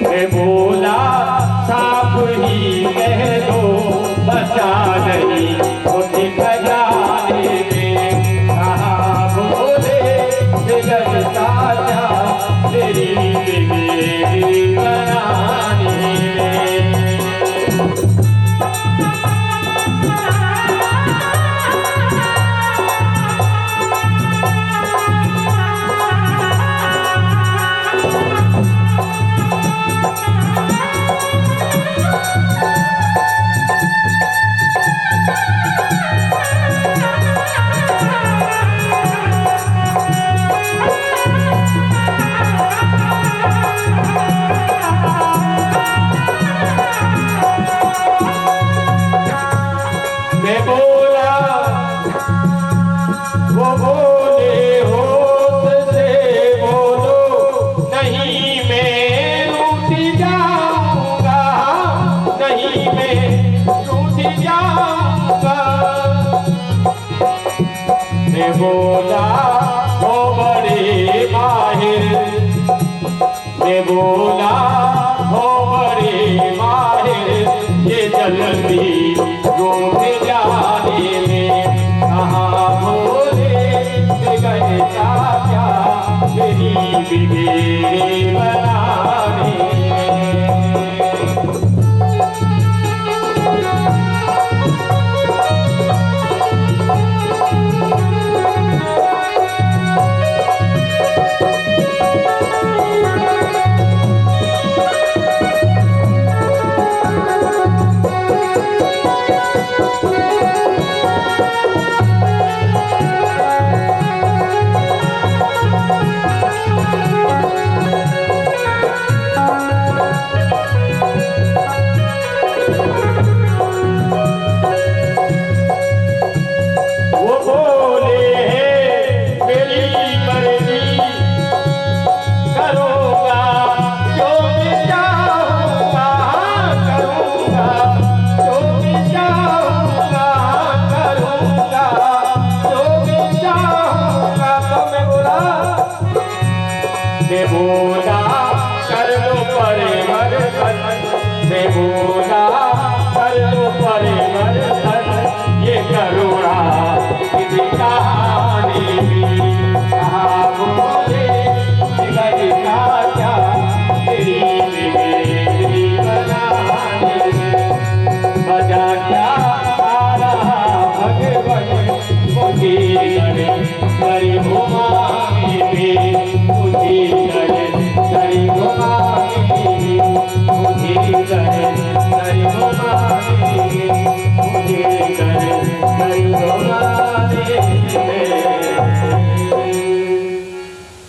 मैं बोला साफ ही कह दो बचा नहीं उठ खजाने में। कहा बोले बिगड़ता जा तेरी बिगड़ी बनाने में। बोला हो बड़े माहिर, मैं बोला हो बड़े माहिर, ये जल्दी रोक जाने में। कहाँ बोले बिगड़ता क्या मेरी बिगड़ी बनाने में। बोला कर लो परिवर्तन, मैं बोला कर लो परिवर्तन, ये करुणा की कहानी भी। कहाँ बोले बिगड़ता क्या तेरी बिगड़ी बनाने में। मजा क्या आ रहा भगवन मुझे करे करी घुमाने में।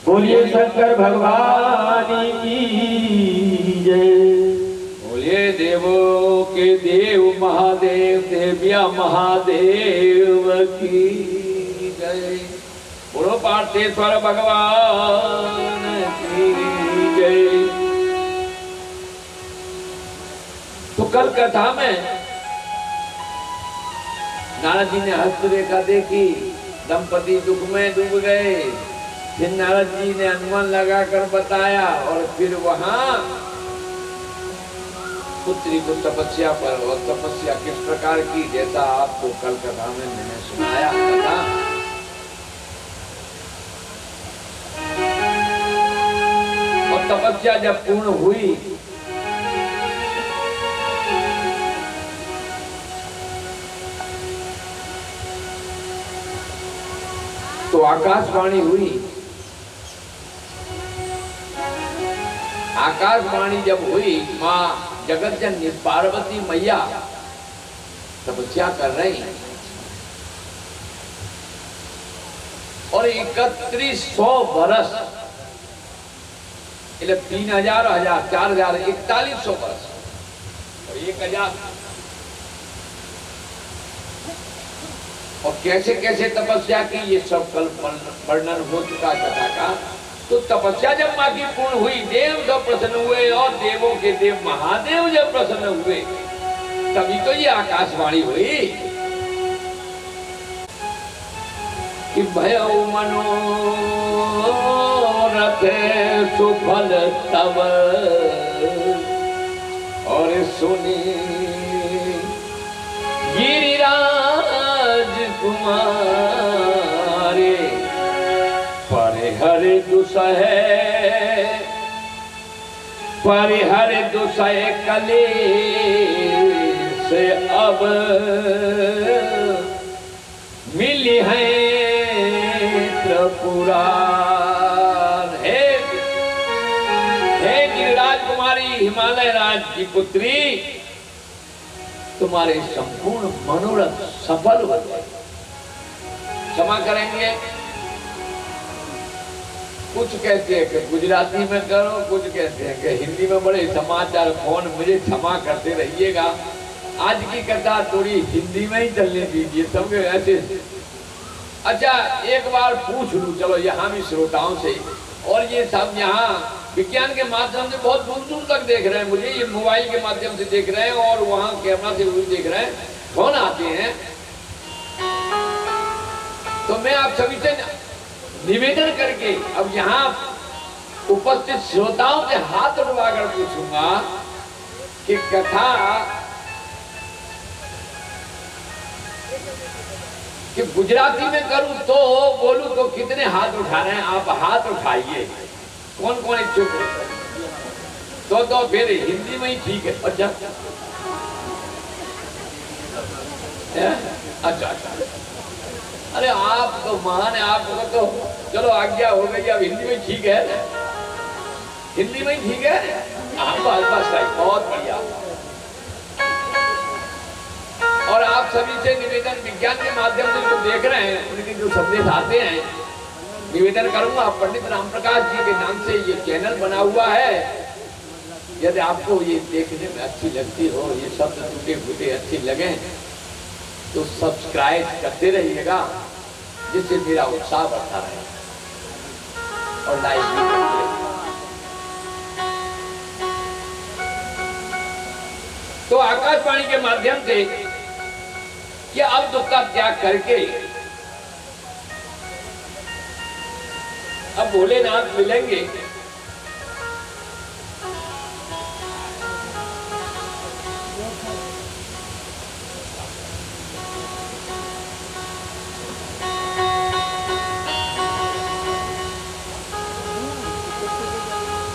बोलिए शंकर भगवान की जय। बोलिए देवों के देव महादेव देविया महादेव की जय। बोलो पार्थेश्वर भगवान की जय। तो कल कथा में नारद जी ने हस्तरेखा देखी, दंपति दुख में डूब गए। फिर नारद जी ने अनुमान लगाकर बताया और फिर वहां पुत्री को तपस्या पर, और तपस्या किस प्रकार की, जैसा आपको कल कथा में मैंने सुनाया कथा। और तपस्या जब पूर्ण हुई तो आकाशवाणी हुई। आकाशवाणी जब हुई, माँ जगत जननी पार्वती मैया तपस्या कर रही और 3100 बरस, 3000, 4000, 4100 बरस और 1000। और कैसे कैसे तपस्या की ये सब कल वर्णन हो चुका कथा का। तो तपस्या जब माँ की पूर्ण हुई, देव जब प्रसन्न हुए और देवों के देव महादेव जब प्रसन्न हुए, तभी तो ये आकाशवाणी हुई कि भयो मनोरथ मनोरथ सुफल तब और सुनी गिरिराज कुमारे परिहर दुसह कले से अब मिली है त्रिपुरार। हे गिरिराज कुमारी, हिमालय राज की पुत्री, तुम्हारे संपूर्ण मनोरथ सफल हो गए। क्षमा करेंगे, कुछ कहते हैं कि गुजराती में करो, कुछ कहते हैं कि हिंदी में। बड़े समाचार फोन, मुझे क्षमा करते रहिएगा। आज की कथा थोड़ी हिंदी में ही चलने दीजिए, सबके ऐसे। अच्छा, एक बार पूछ लूं, चलो यहाँ भी श्रोताओं से, और ये सब यहाँ विज्ञान के माध्यम से बहुत दूर दूर तक देख रहे हैं मुझे, ये मोबाइल के माध्यम से देख रहे हैं और वहाँ कैमरा से भी देख रहे हैं, फोन आते हैं। तो मैं आप सभी से निवेदन करके अब यहाँ उपस्थित श्रोताओं के हाथ उठवाकर पूछूंगा कि कथा कि गुजराती में करूं तो बोलूं तो कितने हाथ उठा रहे हैं? आप हाथ उठाइए, कौन कौन इच्छुक है? तो फिर हिंदी में ही ठीक है। अच्छा अच्छा अच्छा, अरे आप तो महान है, आपको तो चलो आज्ञा हो गई। अब हिंदी में ठीक है, हिंदी में ही ठीक है। हाँ बस बहुत बढ़िया। और आप सभी से निवेदन, विज्ञान के माध्यम से जो देख रहे हैं उनके जो संदेश आते हैं, निवेदन करूंगा पंडित राम प्रकाश जी के नाम से ये चैनल बना हुआ है। यदि आपको ये देखने में अच्छी लगती हो, ये शब्द टूटे फूटे अच्छे लगे, तो सब्सक्राइब करते रहिएगा, जिससे मेरा उत्साह बढ़ता रहे, और लाइक भी करते रहिएगा। तो आकाशवाणी के माध्यम से कि अब दुख का त्याग करके अब भोलेनाथ मिलेंगे।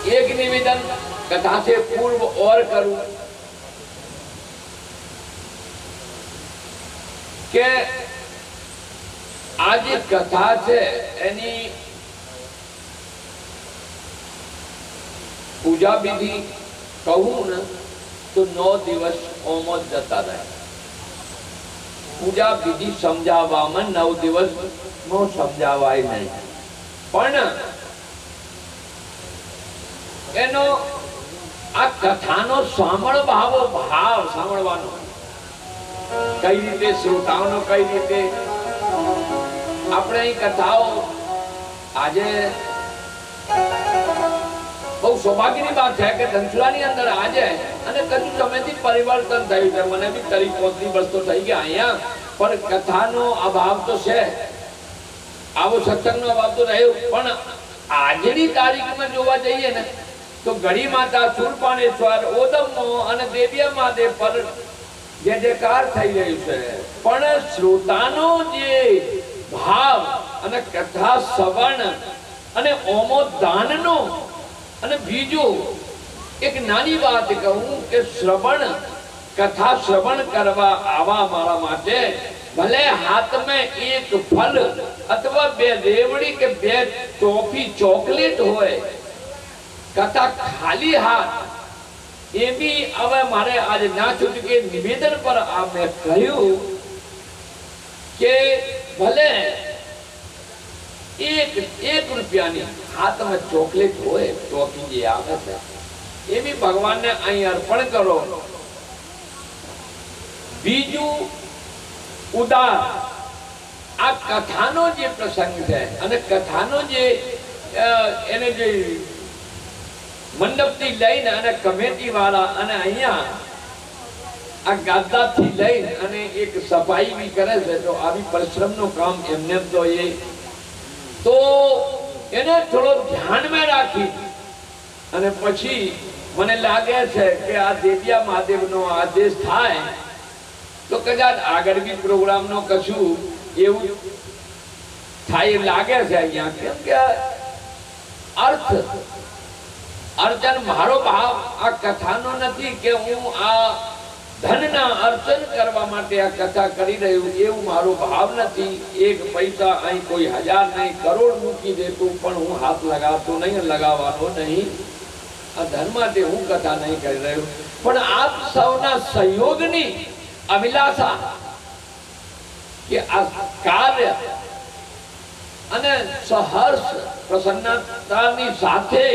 एक निवेदन कथा से पूर्व और करूं कि आज कथा से यानी पूजा विधि कहूं न तो 9 दिवस ओमत जता रहे। पूजा विधि समझावा में 9 दिवस नो समझावाय नहीं, पण एनो आ कथानो સાંભળવાનો ભાવ સાંભળવાનો કઈ રીતે શ્રોતાઓનો કઈ રીતે આપણે અહીં કથાઓ આજે બહુ સૌભાગ્યની વાત છે કે ધનસુરાની અંદર આજે અને કશું સમયથી પરિવર્તન થયું છે। મને બી 30-35 વર્ષ તો થઈ ગયા અહીંયા, પણ કથાનો અભાવ તો છે, આવો સત્સંગનો અભાવ તો રહ્યો। પણ આજની તારીખમાં જોવા જઈએ ને तो गढ़ी माता शूरपाणेश्वर ओदमो અને દેવ્યા મહાદેવ પર જે જયકાર થઈ રહ્યું છે, પણ શ્રોતાનો જે ભાવ અને કથા શ્રવણ અને ઓમો દાનનો અને બીજું એક નાની વાત કહું કે શ્રવણ કથા શ્રવણ કરવા આવા મારા માટે ભલે હાથ में एक फल अथवा 2 રેવડી કે 2 ટોફી ચોકલેટ હોય, कथा खाली हाथ ये भी अब मारे आज ना छूटके निवेदन पर आप मैं कहूं कि भले 1 रुपया हाथ में चॉकलेट होए टॉफी जे आवे छे ये भी भगवान ने अहीं अर्पण करो। बीजू उदार आ कथानो जे प्रसंग है अने कथानो जे एने जे मंडप थी लईने अने कमेटी वाला अने अहिया आ गादा थी लईने अने एक सफाई भी करे छे, तो आ भी परिश्रम नो काम एमने तो ये तो એને થોડો ધ્યાનમાં રાખી અને પછી મને લાગે છે કે આ દેવિયા મહાદેવનો આદેશ થાય તો કદાચ આગળ બી પ્રોગ્રામનો કશું એવું થાય લાગે છે અહીંયા, કેમ કે અર્થ અર્ચન મારો ભાવ આ કથાનો નથી કે હું આ ધનના અર્ચન કરવા માટે આ કથા કરી રહ્યું, એવું મારો ભાવ નથી. એક પૈસા અહીં કોઈ 1000 નહીં કરોડ મૂકી દેતું પણ હું હાથ લગાવતો નહીં, લગાવવાનો નહીં. આ ધન માટે હું કથા નહીં કરી રહ્યો, પણ આપ સૌના સહયોગની અભિલાષા કે આ કાર્ય અને સહર્ષ પ્રસન્નતાની સાથે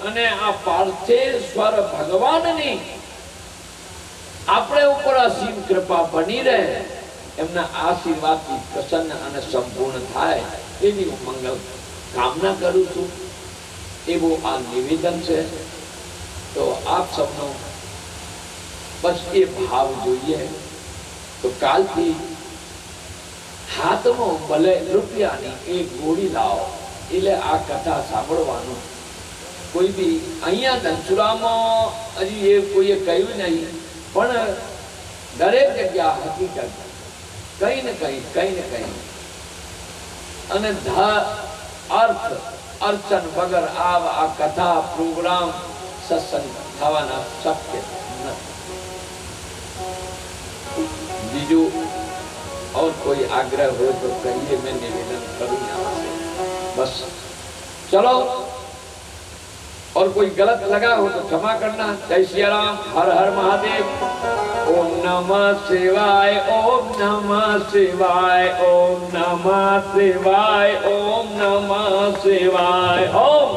અને આ પાર્થેશ્વર ભગવાનની આપણે ઉપર અસીમ કૃપા બની રહે, એમના આશીર્વાદથી પ્રસન્ન અને સંપૂર્ણ થાય એવી હું મંગલ કામના કરું છું. એવું આ નિવેદન છે. તો આપ સૌનો બસ એ ભાવ જોઈએ. તો કાલથી હાથમાં ભલે રૂપિયાની એક ગોળી લાવો, એટલે આ કથા સાંભળવાનું. કોઈ બી અહીંયા ધનસુરામાં હજી એ કોઈએ કહ્યું નહીં, પણ દરેક જગ્યા હકીકત કઈ ને કઈ અને અર્થ અર્ચન વગર આ કથા પ્રોગ્રામ સત્સંગ થવાના શક્ય નથી. બીજું और कोई आग्रह हो तो कहिए, मैं निवेदन करूं यहाँ से. बस चलो, और कोई गलत लगा हो तो क्षमा करना. जय श्री राम. हर हर महादेव. ओम नमः शिवाय, ओम नमः शिवाय, ओम नमः शिवाय, ओम नमः शिवाय, ओम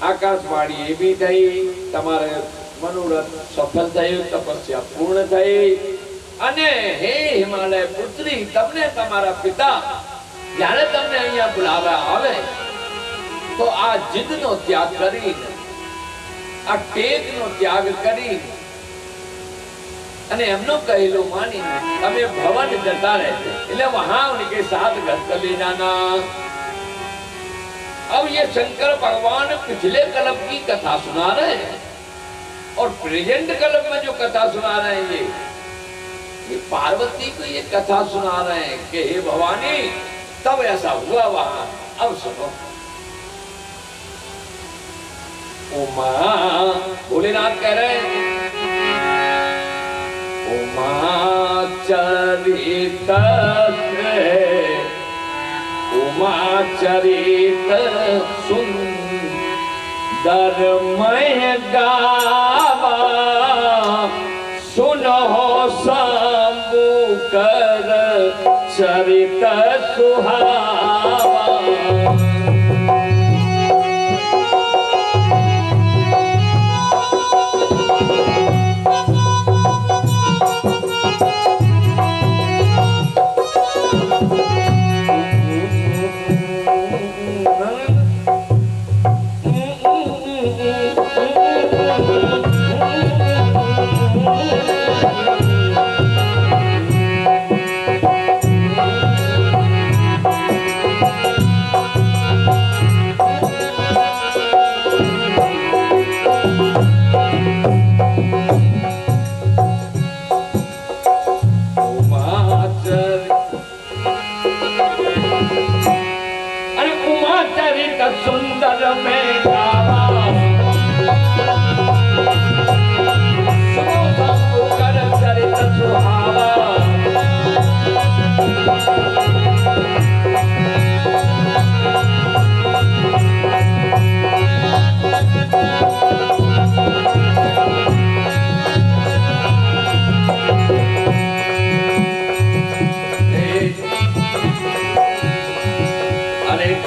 આકાશવાણી એ બી થઈ, તમારે મનોરથ સફળ થયું, તપસ્યા પૂર્ણ થઈ. અને હે હિમાલય પુત્રી, તમને તમારા પિતા જ્યારે તમને અહીંયા બોલાવવા આવે તો આ જીદનો ત્યાગ કરીને, આ ટેકનો ત્યાગ કરી અને એમનો કહેલું માનીને તમે ભવન જતા રહેશે. એટલે વહાં ઉનકે સાથ घर कर ले जाना. अब ये शंकर भगवान पिछले कल्प की कथा सुना रहे हैं और प्रेजेंट कल्प में जो कथा सुना रहे हैं ये पार्वती को ये कथा सुना रहे हैं कि हे भवानी तब ऐसा हुआ वहां. अब सुनो. उमा भोलेनाथ कह रहे हैं, उमा चरित उमा चरित सुंदर मय गावा, सुनो शंभु कर चरित सुहावा. सुंदर में गावा सुनो शंभु कर चरित सुहावा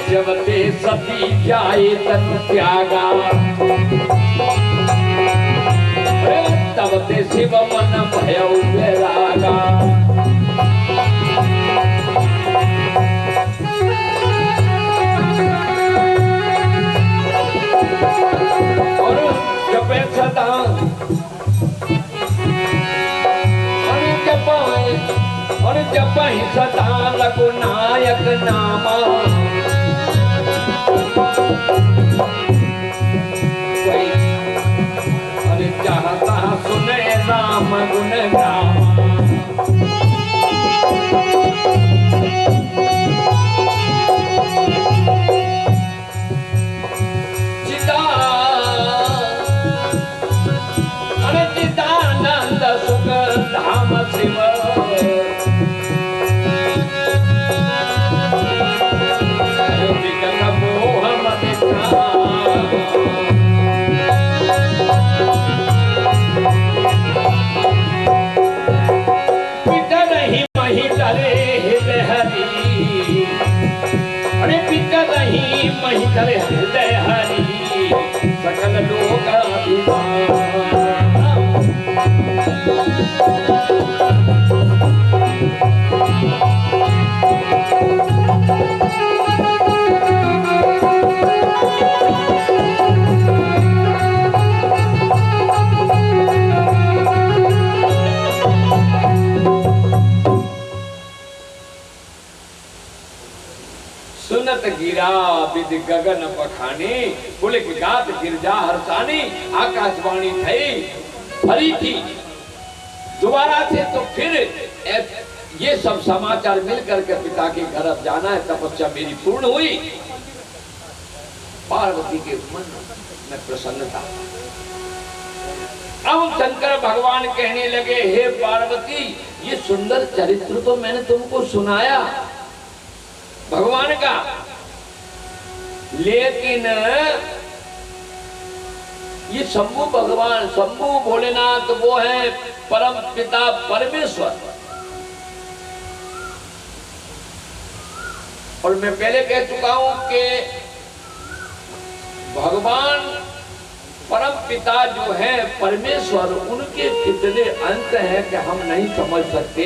जब ते सती जाए तन त्यागा तब ते शिव मन भयो वैरागा और जपे सदा और जपहि सदा रघुनायक नामा अरे चाहता सुने राम गुण गावा अरे चिदानंद सुख धाम शिव महिधर हृदय हरि सकल लोक सुनत गिरा विद गगन बखानी पुलिक गात गिरजा हर्षानी आकाशवाणी थई भरी थी दोबारा से। तो फिर ये सब समाचार मिलकर के पिता के घर अब जाना है, तपस्या मेरी पूर्ण हुई। पार्वती के मन में प्रसन्नता। अब शंकर भगवान कहने लगे, हे पार्वती ये सुंदर चरित्र तो मैंने तुमको सुनाया भगवान का, लेकिन ये शंभु भगवान, शंभु भोलेनाथ वो है परम पिता परमेश्वर। और मैं पहले कह चुका हूं कि भगवान परम पिता जो है परमेश्वर, उनके कितने अंत हैं कि हम नहीं समझ सकते।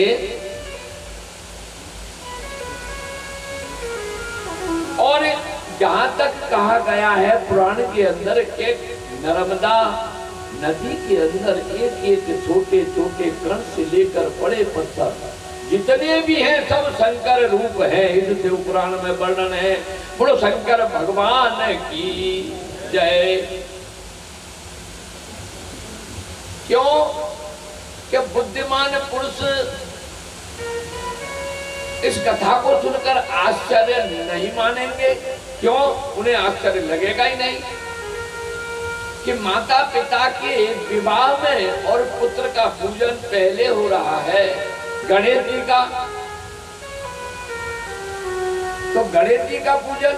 और जहां तक कहा गया है पुराण के अंदर के नर्मदा नदी के अंदर एक एक छोटे छोटे कण से लेकर बड़े पत्थर जितने भी हैं सब शंकर रूप है। इस शिव पुराण में वर्णन है। बोलो शंकर भगवान की जय। क्यों? कि बुद्धिमान पुरुष इस कथा को सुनकर आश्चर्य नहीं मानेंगे। क्यों? उन्हें आश्चर्य लगेगा ही नहीं कि माता पिता के विवाह में और पुत्र का पूजन पहले हो रहा है गणेश जी का, तो गणेश जी का पूजन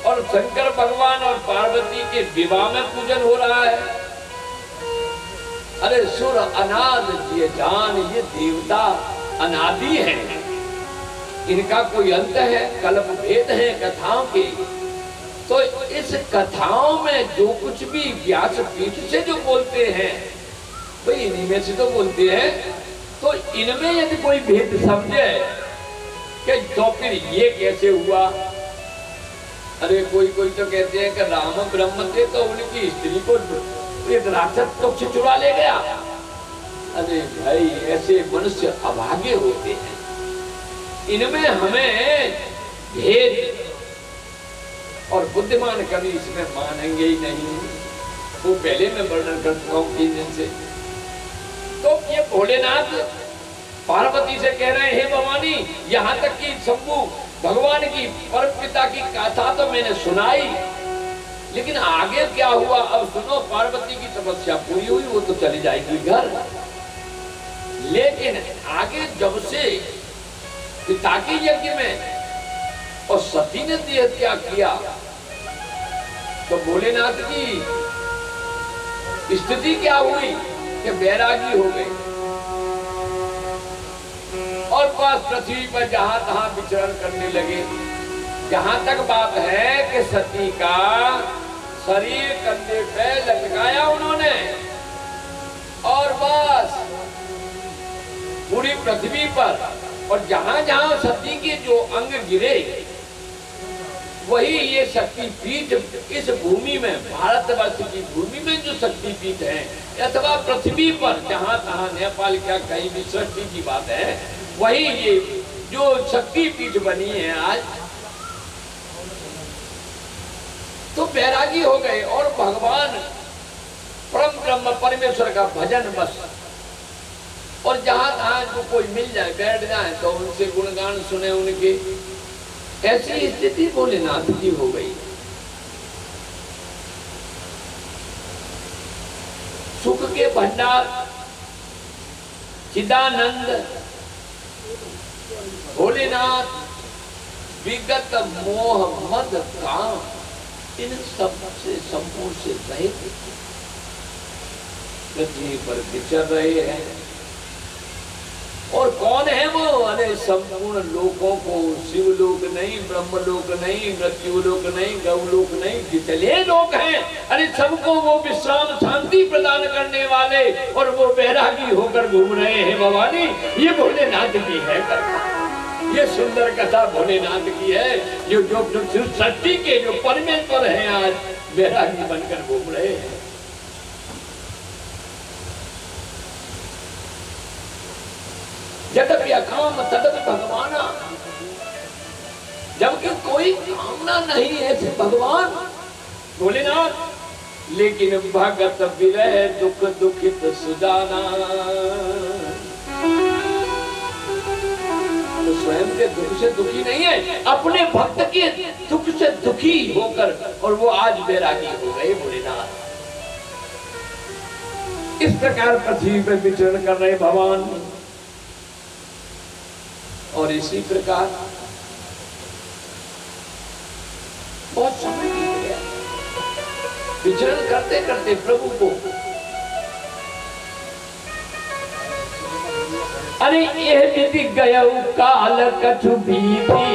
और शंकर भगवान और पार्वती के विवाह में पूजन हो रहा है। अरे सुर अनाद ये जान, ये देवता अनादि है, इनका कोई अंत है, कल्प भेद है कथाओं के। तो इस कथाओं में जो कुछ भी व्यास पीठ से जो बोलते हैं भाई इन्हीं में से तो बोलते हैं। तो इनमें यदि कोई भेद समझे कि तो फिर ये कैसे हुआ। अरे कोई कोई तो कहते हैं कि राम ब्रह्म थे तो उनकी स्त्री को एक राक्षस तो चुरा ले गया। अरे भाई ऐसे मनुष्य अभागे होते हैं। इनमें हमें भेद और बुद्धिमान कभी इसमें मानेंगे ही नहीं। वो पहले मैं वर्णन कर चुका हूं 3 दिन से। तो ये भोलेनाथ पार्वती से कह रहे हैं, हे भवानी, यहाँ तक कि शंभु भगवान की परम पिता की गाथा तो मैंने सुनाई, लेकिन आगे क्या हुआ अब सुनो। पार्वती की तपस्या पूरी हुई, वो तो चली जाएगी घर, लेकिन आगे जब से पिता के यज्ञ में और सती ने देह त्याग किया तो भोलेनाथ की स्थिति क्या हुई कि बैरागी हो गई और बस पृथ्वी पर जहां तहां विचरण करने लगे। जहां तक बात है कि सती का शरीर कंधे पे लटकाया उन्होंने और बस पूरी पृथ्वी पर, और जहां जहां सती के जो अंग गिरे वही ये शक्तिपीठ इस भूमि में, भारतवर्ष की भूमि में जो शक्तिपीठ है अथवा पृथ्वी पर जहां तहां, नेपाल क्या कहीं भी सृष्टि की बात है, वही ये जो शक्तिपीठ बनी है आज। तो बैरागी हो गए और भगवान परम ब्रह्म परमेश्वर का भजन बस, और जहां तहां जो कोई मिल जाए बैठ जाए तो उनसे गुणगान सुने उनके। ऐसी स्थिति भोलेनाथ की हो गई। सुख के भंडार चिदानंद भोलेनाथ विगत मोह मद काम इन सब से संपूर्ण से रहित पृथ्वी पर विचर रहे हैं। और कौन है वो? अरे संपूर्ण लोकों को, शिवलोक नहीं, ब्रह्मलोक नहीं, मृत्युलोक नहीं, गौलोक नहीं, जितने लोग हैं अरे सबको वो विश्राम शांति प्रदान करने वाले और वो बैरागी होकर घूम रहे हैं। भवानी ये भोलेनाथ की है कथा, ये सुंदर कथा भोलेनाथ की है। जो सृष्टि के जो परमेश्वर हैं आज बैरागी बनकर घूम रहे हैं। यद्यपि अकाम तदपि भगवाना, जबकि कोई कामना नहीं है सिर्फ भगवान भोलेनाथ, लेकिन भगत विरह दुख दुखित सुजाना, तो स्वयं के दुख से दुखी नहीं है, अपने भक्त के दुख से दुखी होकर, और वो आज बैरागी हो गए भोलेनाथ। इस प्रकार पृथ्वी पर विचरण कर रहे भगवान, और इसी प्रकार बहुत समय बीत गया विचरण करते करते प्रभु को। अरे ये विधि गया काल कछु भीति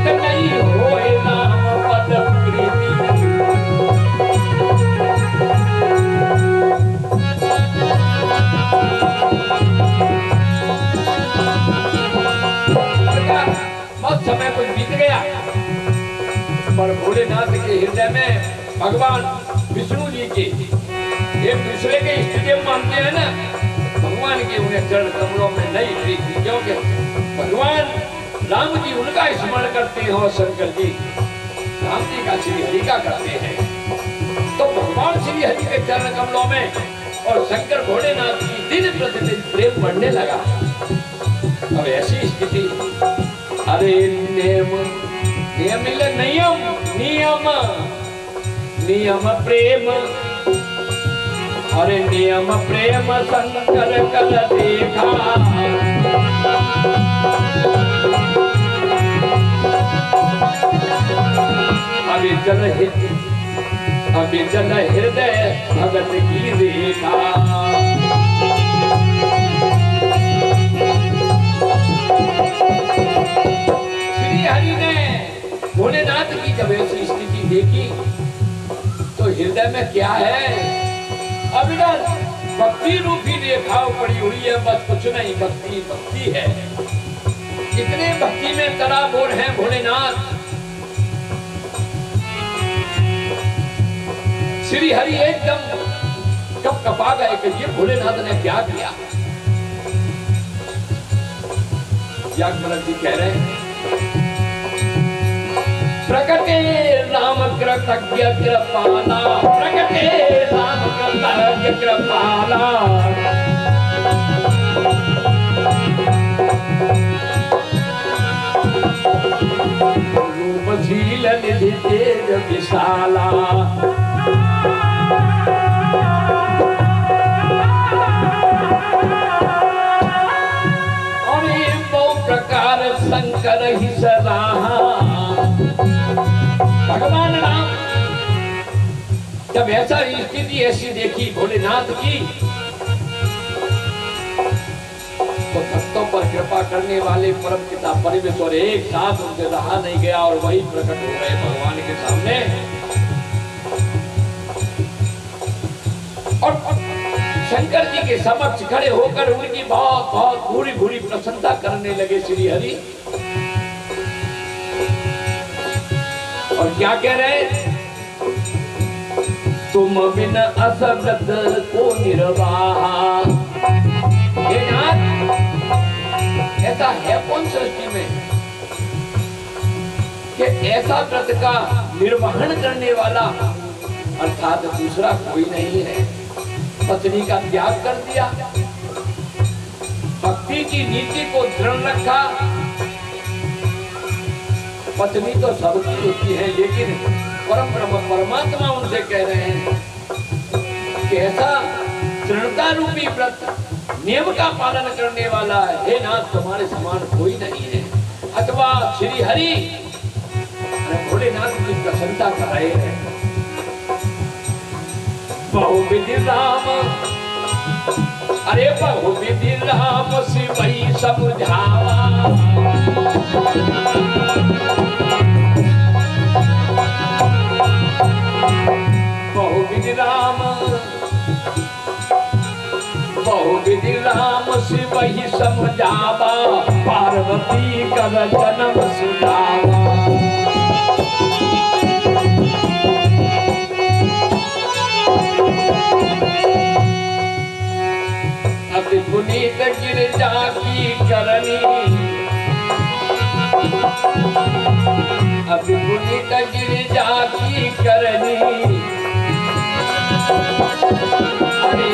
नहीं होए नाम पद प्रीति। बहुत समय कुछ बीत गया पर भोलेनाथ के हृदय में भगवान विष्णु जी के एक दूसरे के इष्टदेव मानते हैं ना, भगवान के उन्हें चरण कमलों में नहीं प्रीति, क्योंकि भगवान राम जी उनका स्मरण करते हैं और शंकर जी राम जी का श्री हरि का करते हैं। तो भगवान श्री हरि के चरण कमलों में और शंकर भोलेनाथ की दिन प्रतिदिन प्रेम बढ़ने लगा। अब ऐसी स्थिति, अरे नियम नियम नियम नियम प्रेम, अरे नियम प्रेम शंकर कर देखा, अभी जल हृदय भगत की देखा। हरि ने भोलेनाथ की जब ऐसी स्थिति देखी तो हृदय में क्या है, अविरल भक्ति रूपी रेखाओं पड़ी हुई है, बस कुछ नहीं, भक्ति भक्ति है। इतने भक्ति में तराबोर हैं भोलेनाथ। श्री हरि एकदम कब कपा गए कि ये भोलेनाथ ने क्या किया। याज्ञवल्क्य जी कह रहे हैं, प्रकटे राम कृतज्ञ कृपाला, प्रकटे राम कृतज्ञ कृपाला, लीला निधि तेज विशाला। और ये बहु प्रकार शंकर ही सलाहा। भगवान राम जब ऐसा स्थिति ऐसी देखी भोलेनाथ की, तो भक्तों पर कृपा करने वाले परम पिता परमेश्वर एक साथ उनसे रहा नहीं गया और वही प्रकट हो गए भगवान के सामने। और शंकर जी के समक्ष खड़े होकर उनकी बहुत बहुत भूरी भूरी प्रशंसा करने लगे श्री हरि। और क्या कह रहे, तुम बिन असव्रत को निर्वाहा। हे नाथ, ऐसा है कौन सृष्टि में कि ऐसा व्रत का निर्वहन करने वाला अर्थात दूसरा कोई नहीं है। पत्नी का त्याग कर दिया, भक्ति की नीति को दृढ़ रखा। पत्नी तो सबकी होती है, लेकिन परम ब्रह्म परमात्मा उनसे कह रहे हैं कि ऐसा दृढ़ता रूपी व्रत नियम का पालन करने वाला है, हे नाथ तुम्हारे समान कोई नहीं है। अथवा श्री हरि भोलेनाथ की प्रशंसा कर रहे हैं। बहुविधि राम, अरे बहुविधि राम शिवई समझावा। बहुविधि राम, बहुविधि राम शिवई समझावा। पार्वती कर जन्म सुझावा। अति पुनीत गिरिजा की करनी, अति पुनीत गिरिजा की करनी। अरे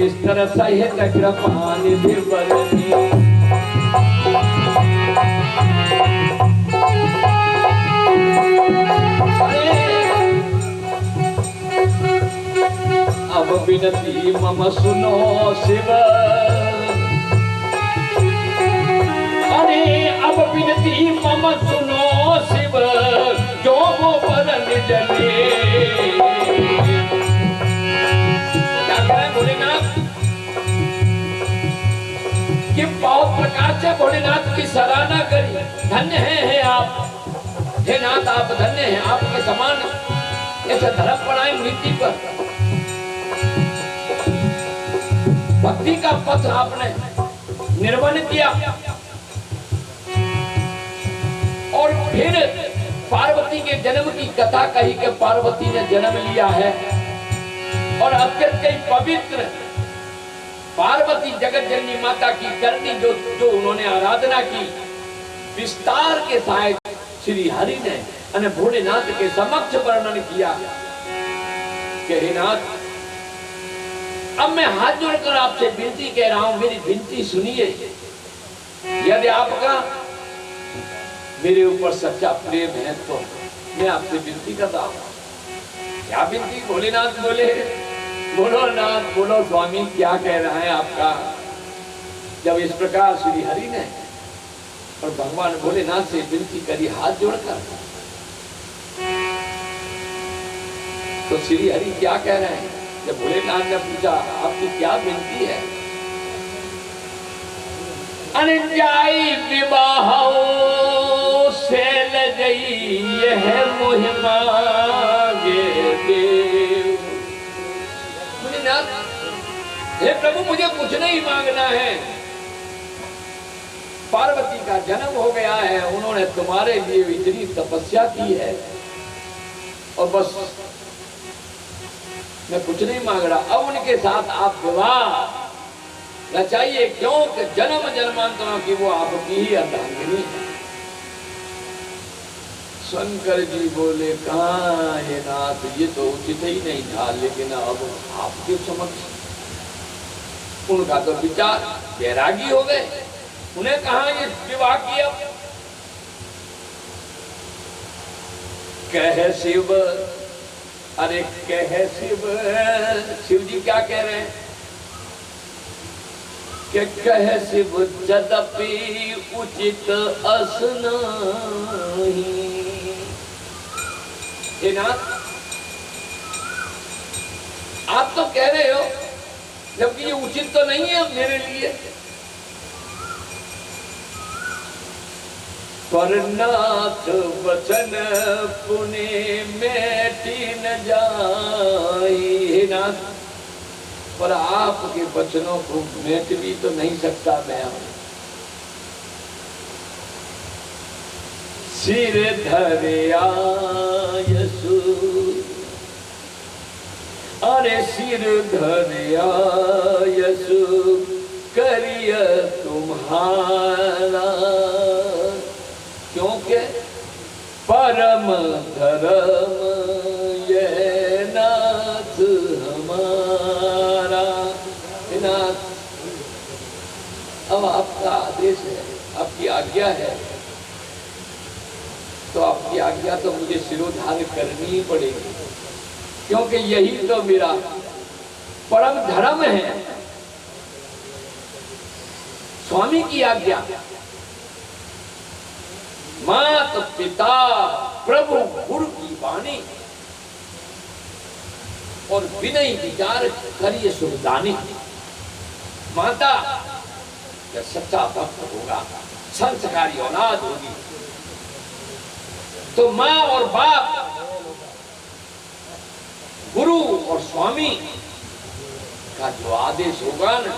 इस तरह सहित कृपा निधि बरनी। अब विनती मम सुनो शिव, अरे अब विनती मम सुनो शिव, जो वो पर निज ले। क्या करें भोलेनाथ कि बहुत प्रकार से भोलेनाथ की सराहना करी। धन्य है आप, हे नाथ आप धन्य हैं, आपके समान ऐसे धर्म पढ़ाए नीति पर भक्ति का पथ आपने निर्वहन किया। और फिर पार्वती के जन्म की कथा कही कि पार्वती ने जन्म लिया है और अत्यंत पवित्र पार्वती जगत जननी माता की करनी जो उन्होंने आराधना की, विस्तार के साथ श्री हरि ने अने भोलेनाथ के समक्ष वर्णन किया कि हे नाथ, अब मैं हाथ जोड़कर आपसे विनती कह रहा हूं, मेरी विनती सुनिए। यदि आपका मेरे ऊपर सच्चा प्रेम है तो मैं आपसे विनती करता हूं। क्या विनती? भोलेनाथ बोले, बोलो नाथ, बोलो स्वामी, क्या कह रहा है आपका? जब इस प्रकार श्री हरि ने और भगवान भोलेनाथ से विनती करी हाथ जोड़कर, तो श्री हरि क्या कह रहे हैं? जब भोलेनाथ ने पूछा आपकी क्या विनती है? अनजाई विवाह शैल जई यह मोहिमा गे देव। भोलेनाथ, हे प्रभु, मुझे कुछ नहीं मांगना है। पार्वती का जन्म हो गया है, उन्होंने तुम्हारे लिए इतनी तपस्या की है और बस मैं कुछ नहीं मांग रहा। अब उनके साथ आप विवाह रचाइए, क्योंकि जन्म जन्मांतरों की वो आपकी ही अर्धांगिनी है। शंकर जी बोले, कहाँ ये नाथ, ये तो उचित ही नहीं था, लेकिन अब आपके समक्ष उनका तो विचार बैरागी हो गए। उन्हें कहा ये विवाह किया। कह शिव, अरे कह शिव, शिव जी क्या कह रहे हैं कि कह शिव यद्यपि उचित अस नहीं। हे नाथ, आप तो कह रहे हो जबकि ये उचित तो नहीं है मेरे लिए। पर नाथ वचन पुण्य मेटी न जाई। हे नाथ, पर आपके वचनों को मेट भी तो नहीं सकता मैं। सिर धरे आयसु, अरे सिर धरे आयसु करिय तुम्हारा, क्योंकि परम धर्म ये नाथ हमारा। नाथ, अब आपका आदेश है, आपकी आज्ञा है, तो आपकी आज्ञा तो मुझे सिरोधार्य करनी ही पड़ेगी, क्योंकि यही तो मेरा परम धर्म है। स्वामी की आज्ञा, मात पिता प्रभु गुरु की वाणी और विनय विचार करिए सुरदानी। माता जब सच्चा भक्त होगा, संस्कारी औलाद होगी, तो माँ और बाप, गुरु और स्वामी का जो आदेश होगा ना,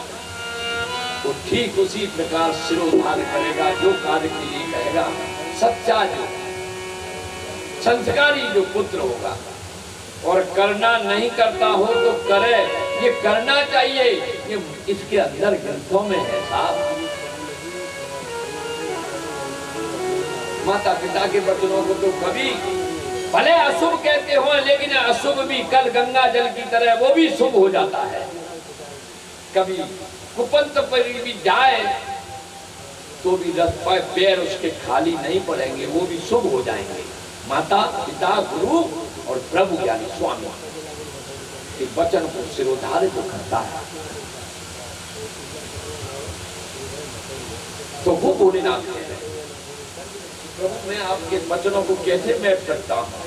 तो ठीक उसी प्रकार सिरोधार्य करेगा, जो कार्य के लिए कहेगा। सच्चा जो संस्कारी जो पुत्र होगा, और करना नहीं करता हो तो करे, ये करना चाहिए, ये इसके अंदर ग्रंथों में है साहब। माता पिता के वचनों को तो कभी भले अशुभ कहते हो, लेकिन अशुभ भी कल गंगा जल की तरह वो भी शुभ हो जाता है। कभी कुपंत पर भी जाए तो भी पैर उसके खाली नहीं पड़ेंगे, वो भी शुभ हो जाएंगे। माता पिता गुरु और प्रभु यानी स्वामी के वचन को सिरोधार्य जो करता है, तो वो भोलेनाथ कह रहे हैं, प्रभु मैं आपके वचनों को कैसे मैप करता हूं।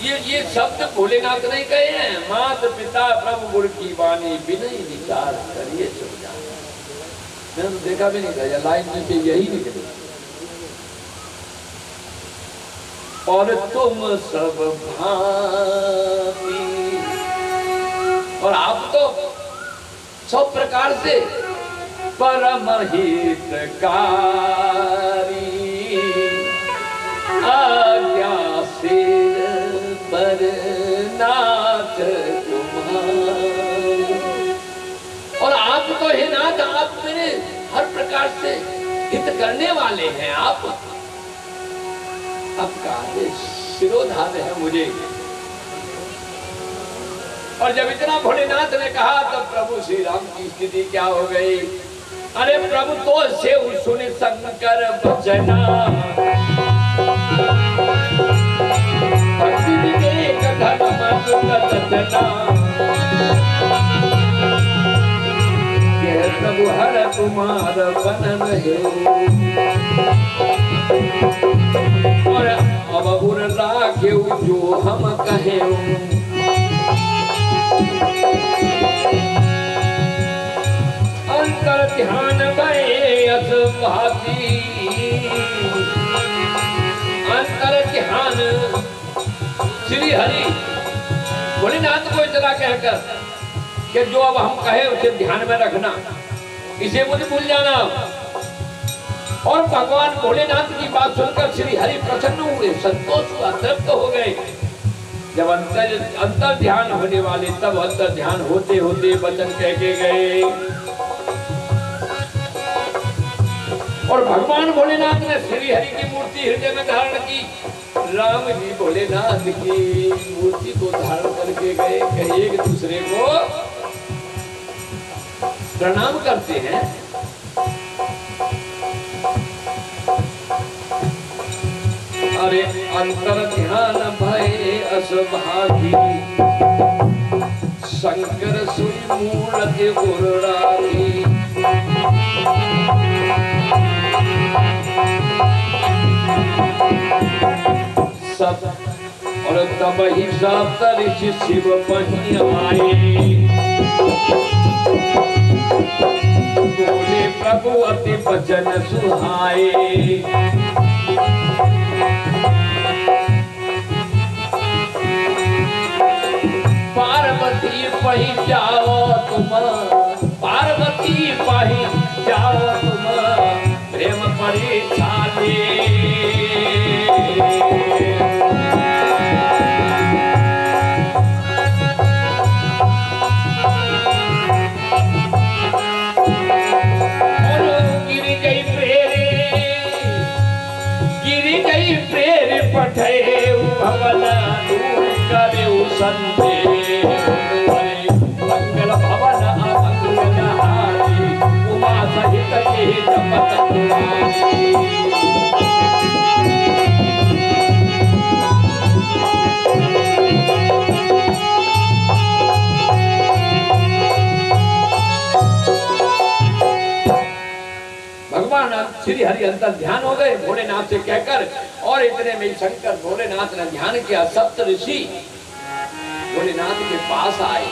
ये शब्द भोलेनाथ नहीं कहे हैं। माता पिता प्रभु गुरु की वाणी विनय विचार करिए सुरदानी। मैंने तो देखा भी नहीं था, लाइन में से यही निकली। और तुम सब भांति, और आप तो सब प्रकार से परम हितकारी, आज्ञा से पर नाथ तुम्हारी। और आप तो है नाथ, आप मेरे हर प्रकार से हित करने वाले हैं। आपका आदेश सिरोधार्य है मुझे। और जब इतना भोलेनाथ ने कहा तो प्रभु श्री राम की स्थिति क्या हो गई। अरे प्रभु तो से सुने शंकर भजना, भक्ति विवेक धर्म रचना, यह प्रभु हर कुमार बन रहे। और अब उर लागे जो हम कहे, अंतर ध्यान भयस भाती, अंतर ध्यान श्री हरि भोलेनाथ को इतना कहकर कि जो अब हम कहे उसे ध्यान में रखना, इसे मुझे भूल जाना। और भगवान भोलेनाथ की बात सुनकर श्री हरि प्रसन्न हुए, संतोष हुआ, तृप्त हो गए। जब अंतर ध्यान होने वाले, तब अंतर ध्यान होते होते वचन कह के गए। और भगवान भोलेनाथ ने श्री हरि की मूर्ति हृदय में धारण की। राम जी भोलेनाथ की मूर्ति को धारण करके गए, कहीं एक दूसरे को प्रणाम करते हैं। अरे अंतर ध्यान भय असभागी शंकर सुई मूल के उर्रागी सब और तब ही सप्त ऋषि शिव पही आए बोले प्रभु अति वचन सुहाए पार्वती पही जाओ तुम पार्वती पही जाओ तुम प्रेम परीक्षा ले पठे भवन दूर करे संते मंगल भवन अमंगल हारी उमा सहित के जपत भगवान श्री हरि अंतर ध्यान हो गए भोलेनाथ से कहकर और इतने में शंकर भोलेनाथ ने ध्यान किया सप्त ऋषि भोलेनाथ के पास आए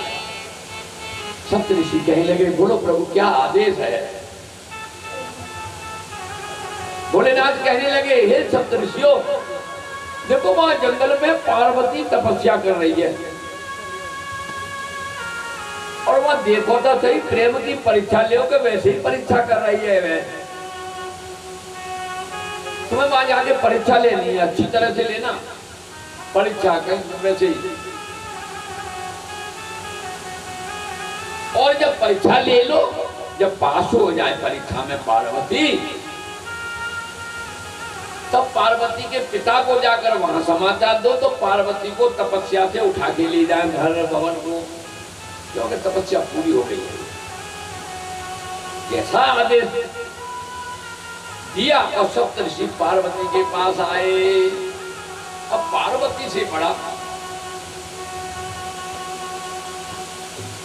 सप्त ऋषि कहने लगे बोलो प्रभु क्या आदेश है भोलेनाथ कहने लगे हे सप्त ऋषियों देखो वहां जंगल में पार्वती तपस्या कर रही है और वहां देखो तो सही प्रेम की परीक्षा ले वैसे ही परीक्षा कर रही है वह तुम्हें वहां जाके परीक्षा लेनी है अच्छी तरह से लेना परीक्षा कर वैसे ही और जब परीक्षा ले लो जब पास हो जाए परीक्षा में पार्वती तब पार्वती के पिता को जाकर वहां समाचार दो तो पार्वती को तपस्या से उठा के ले जाए घर भवन को क्योंकि तपस्या पूरी हो गई है कैसा आदेश दिया और सप्त ऋषि पार्वती के पास आए अब पार्वती से बड़ा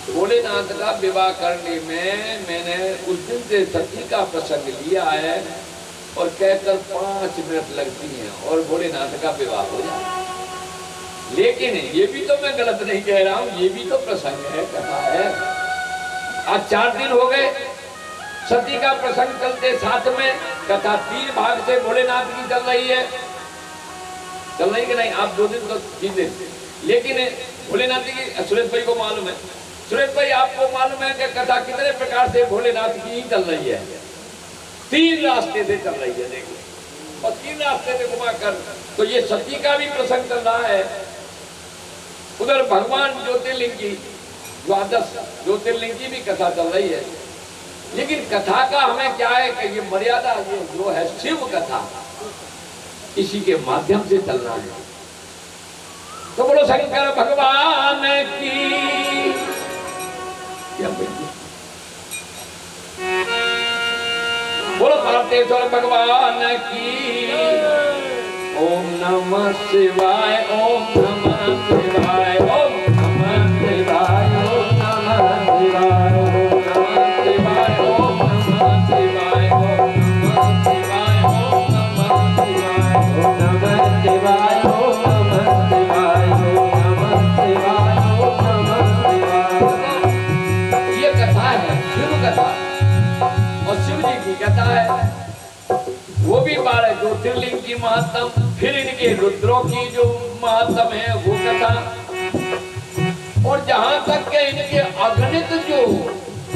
भोलेनाथ का विवाह करने में मैंने उस दिन से सती का प्रसंग लिया है और कहकर 5 मिनट लगती हैं और भोलेनाथ का विवाह हो जाए लेकिन ये भी तो मैं गलत नहीं कह रहा हूं ये भी तो प्रसंग है कथा है आज 4 दिन हो गए सती का प्रसंग चलते साथ में कथा 3 भाग से भोलेनाथ की चल रही है चल रही कि नहीं आप 2 दिन तो 3 दिन लेकिन भोलेनाथ की सुरेश भाई को मालूम है सुरेश भाई आपको मालूम है कि कथा कितने प्रकार से भोलेनाथ की ही चल रही है 3 रास्ते से चल रही है देखिए और 3 रास्ते से घुमा कर तो ये सती का भी प्रसंग चल रहा है उधर भगवान ज्योतिर्लिंग की 12 ज्योतिर्लिंग की भी कथा चल रही है लेकिन कथा का हमें क्या है कि ये मर्यादा ये जो है शिव कथा इसी के माध्यम से चलना है तो बोलो शंकर भगवान की क्या बोलो पार्वतेश्वर भगवान की ओम नमः शिवाय ओम नमः शिवाय ओम नमः शिवाय ओम नमः शिवाय वो भी 12 ज्योतिर्लिंग की महत्तम फिर इनके रुद्रों की जो महत्तम है वो कथा और जहां तक के इनके अगणित जो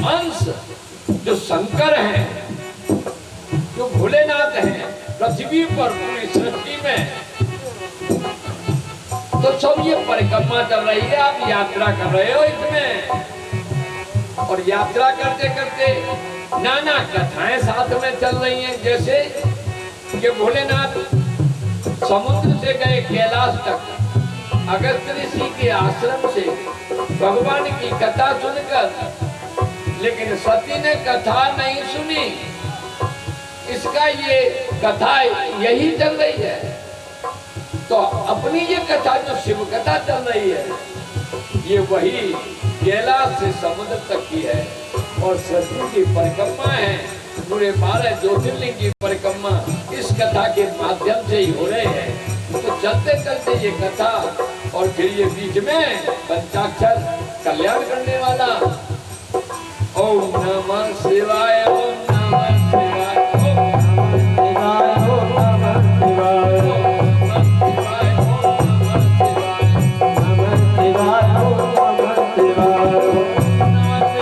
अंश जो शंकर हैं जो भोलेनाथ हैं पृथ्वी पर पूरी सृष्टि में तो सब ये परिक्रमा चल रही है आप यात्रा कर रहे हो इसमें और यात्रा करते करते नाना कथाएं साथ में चल रही हैं जैसे कि भोलेनाथ समुद्र से गए कैलाश तक अगस्त ऋषि के आश्रम से भगवान की कथा सुनकर लेकिन सती ने कथा नहीं सुनी इसका ये कथा यही चल रही है तो अपनी ये कथा जो शिव कथा चल रही है, ये वही कैलाश से समुद्र तक की है और सृष्टि की परिक्रमा है। पूरे 12 ज्योतिर्लिंग की परिक्रमा इस कथा के माध्यम से ही हो रहे हैं। तो चलते चलते ये कथा और फिर ये बीच में पंचाक्षर कल्याण करने वाला ओम नमः शिवाय, ओम नमः शिवाय, ओम नमः शिवाय, ओम नमः शिवाय, ओम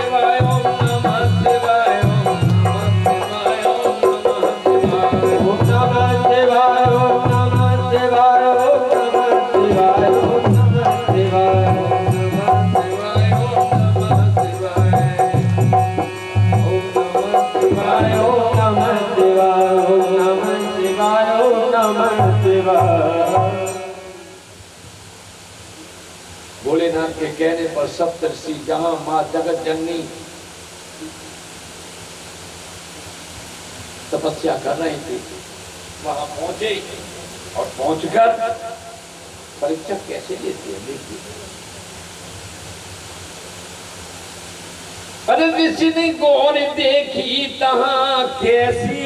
नमः शिवाय, ओम नमः शिवाय, ओम नमः शिवाय, ओम नमः शिवाय, ओम नमः शिवाय, ओम नमः शिवाय, ओम नमः शिवाय, ओम नमः शिवाय, ओम नमः शिवाय। भोलेनाथ के कहने पर सप्तर्षि जहां मां जगत जननी तपस्या कर रही थी वहां पहुंचे और पहुंचकर परीक्षा कैसे लेती है देखिए। अरे ऋषि ने गौर देखी तहां कैसी,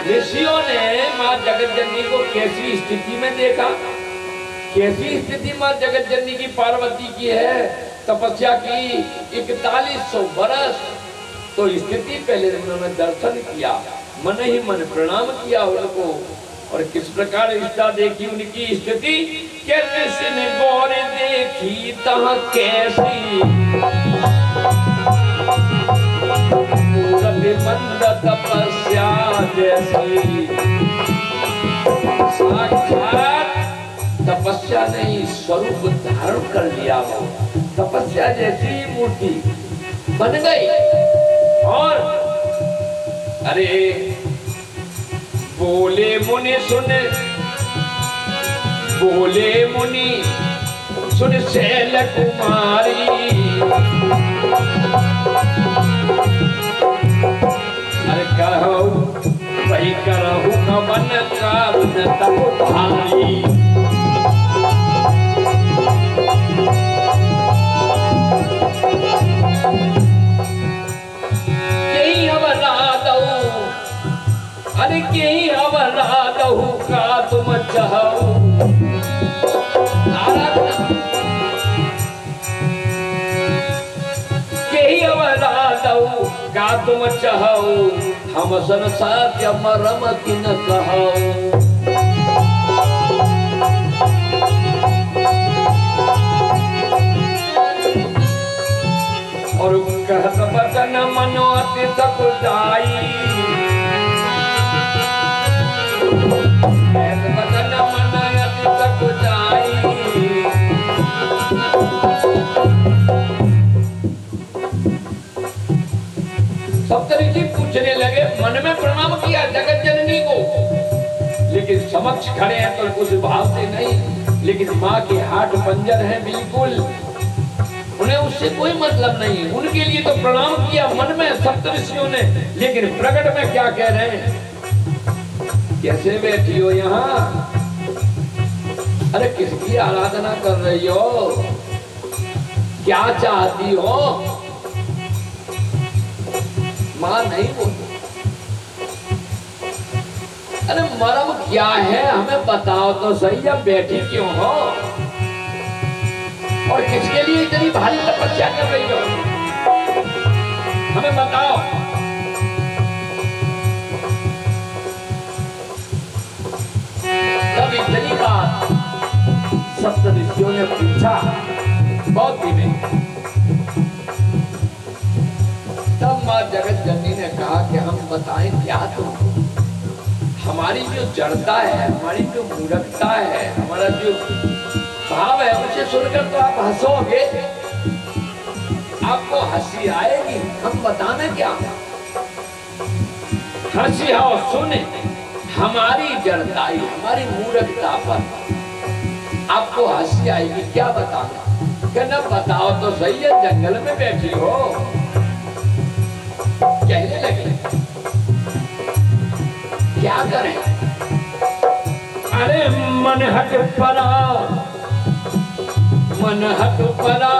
ऋषियों ने मां जगत जननी को कैसी स्थिति में देखा। कैसी स्थिति मां जगत जननी की पार्वती की है, तपस्या की 4100 बरस। तो स्थिति पहले उन्होंने दर्शन किया, मन ही मन प्रणाम किया उनको। और किस प्रकार इष्टा देखी उनकी स्थिति, कैसे ने गौर देखी तहां कैसी, मंद तपस्या जैसी। साक्षात तपस्या नहीं स्वरूप धारण कर लिया हो, तपस्या जैसी मूर्ति बन गई। और अरे बोले मुनि सुने, बोले मुनि सुन शैल कुमारी, अरे कहो वही करहु कवन कारण तब भारी। यही अवराधऊ, अरे यही अवराधऊ का तुम चाहो, यही अवराधऊ का तुम चाहो, हम संसार मरम किन कहो। और कहत बचन मनो अति सकुचाई, कहत बचन मन अति सकुचाई। सप्तऋषि पूछने लगे, मन में प्रणाम किया जगत जननी को, लेकिन समक्ष खड़े हैं तो कुछ भाव से नहीं। लेकिन माँ के हाथ पंजर है बिल्कुल, उन्हें उससे कोई मतलब नहीं। उनके लिए तो प्रणाम किया मन में सप्तऋषियों ने, लेकिन प्रकट में क्या कह रहे हैं, कैसे बैठी हो यहाँ, अरे किसकी आराधना कर रही हो, क्या चाहती हो। मां नहीं बोली, अरे मर्म क्या है हमें बताओ तो सही, अब बैठी क्यों हो और किसके लिए इतनी भारी तपस्या कर रही हो, हमें बताओ। तब इतनी बात सप्तऋषियों ने पूछा बहुत धीमे। तब मां जगत जननी ने कहा कि हम बताएं क्या तुमको, हमारी जो जड़ता है, हमारी जो मूर्खता है, हमारा जो भाव है, उसे सुनकर तो आप हंसोगे, आपको हंसी आएगी। हम बताने क्या, हंसी आओ सुने हमारी जड़ताई, हमारी मूर्खता पर आपको हंसी आएगी। क्या बताना, कहना बताओ तो सही है, जंगल में बैठी हो। कहने लगे क्या करें, अरे मन हट परा, मन हट परा।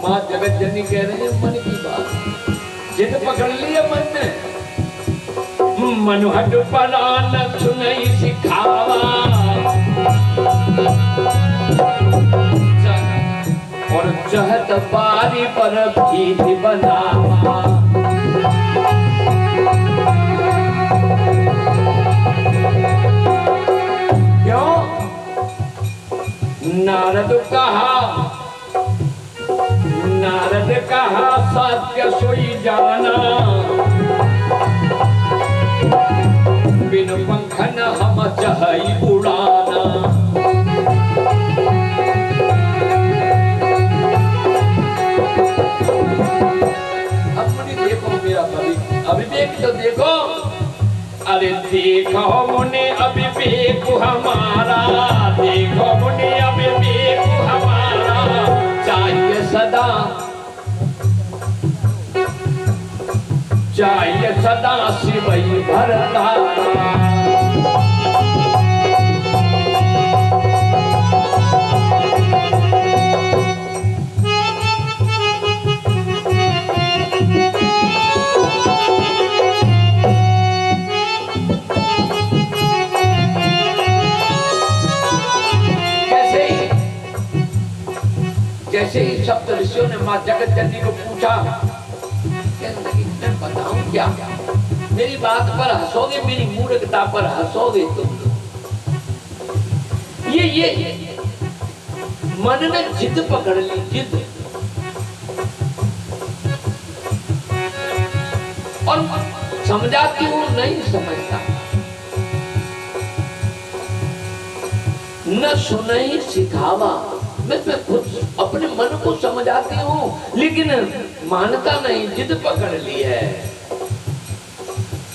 माँ जगत जननी कह रहे हैं मन की बात, जिद पकड़ लिया मन ने। मन हट परा न सुनई सिखावा, और चहत बारी पर भीति बनावा। क्यों? नारद कहा, नारद कहा सत्य सोई जाना, बिन पंखन हम चहई उड़ाना। अभिवेक तो देखो, अरे देखो मुने अभिवेक हमारा, देखो मुने अभिवेक हमारा। चाहिए सदा, चाहिए सदा शिवई भरतारा। जैसे ही सप्त ऋषियों ने माँ जगत जननी को पूछा, कहने लगी मैं बताऊं क्या? मेरी बात पर हंसोगे, मेरी मूर्खता पर हंसोगे तुम। ये मन ने जिद पकड़ ली, जिद। और समझाती हूं नहीं समझता, न सुनई सिखावा। मैं खुद अपने मन को समझाती हूँ, लेकिन मानता नहीं, जिद पकड़ ली है।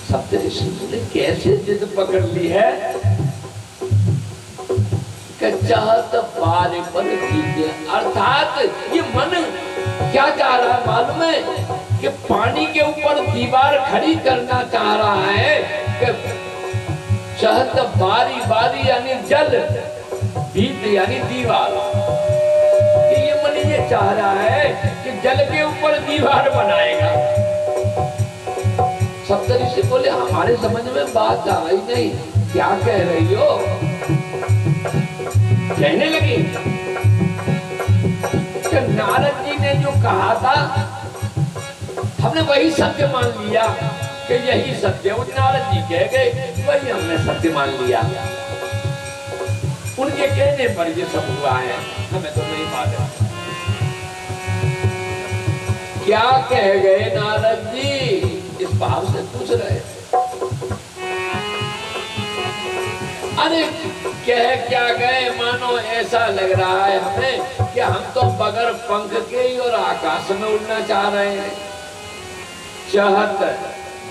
सप्तऋषि ने कैसे जिद पकड़ ली है? चाहत पारे पर कीजिए। अर्थात ये मन क्या चाह रहा है मालूम है? कि पानी के ऊपर दीवार खड़ी करना चाह रहा है। कि चाहत बारी बारी यानी जल, भीत यानी दीवार। ये मन ये चाह रहा है कि जल के ऊपर दीवार बनाएगा। सप्तऋषि बोले हमारे समझ में बात आई नहीं, क्या कह रही हो? कहने लगी कि नारद जी ने जो कहा था हमने वही सत्य मान लिया, कि यही सत्य। वो नारद जी कह गए, वही हमने सत्य मान लिया। उनके कहने पर ये सब हुआ है, हमें तो नहीं मालूम। क्या कह गए नारद जी? इस भाव से पूछ रहे। अरे कह क्या गए? मानो ऐसा लग रहा है हमें कि हम तो बगैर पंख के ही और आकाश में उड़ना चाह रहे हैं। चहत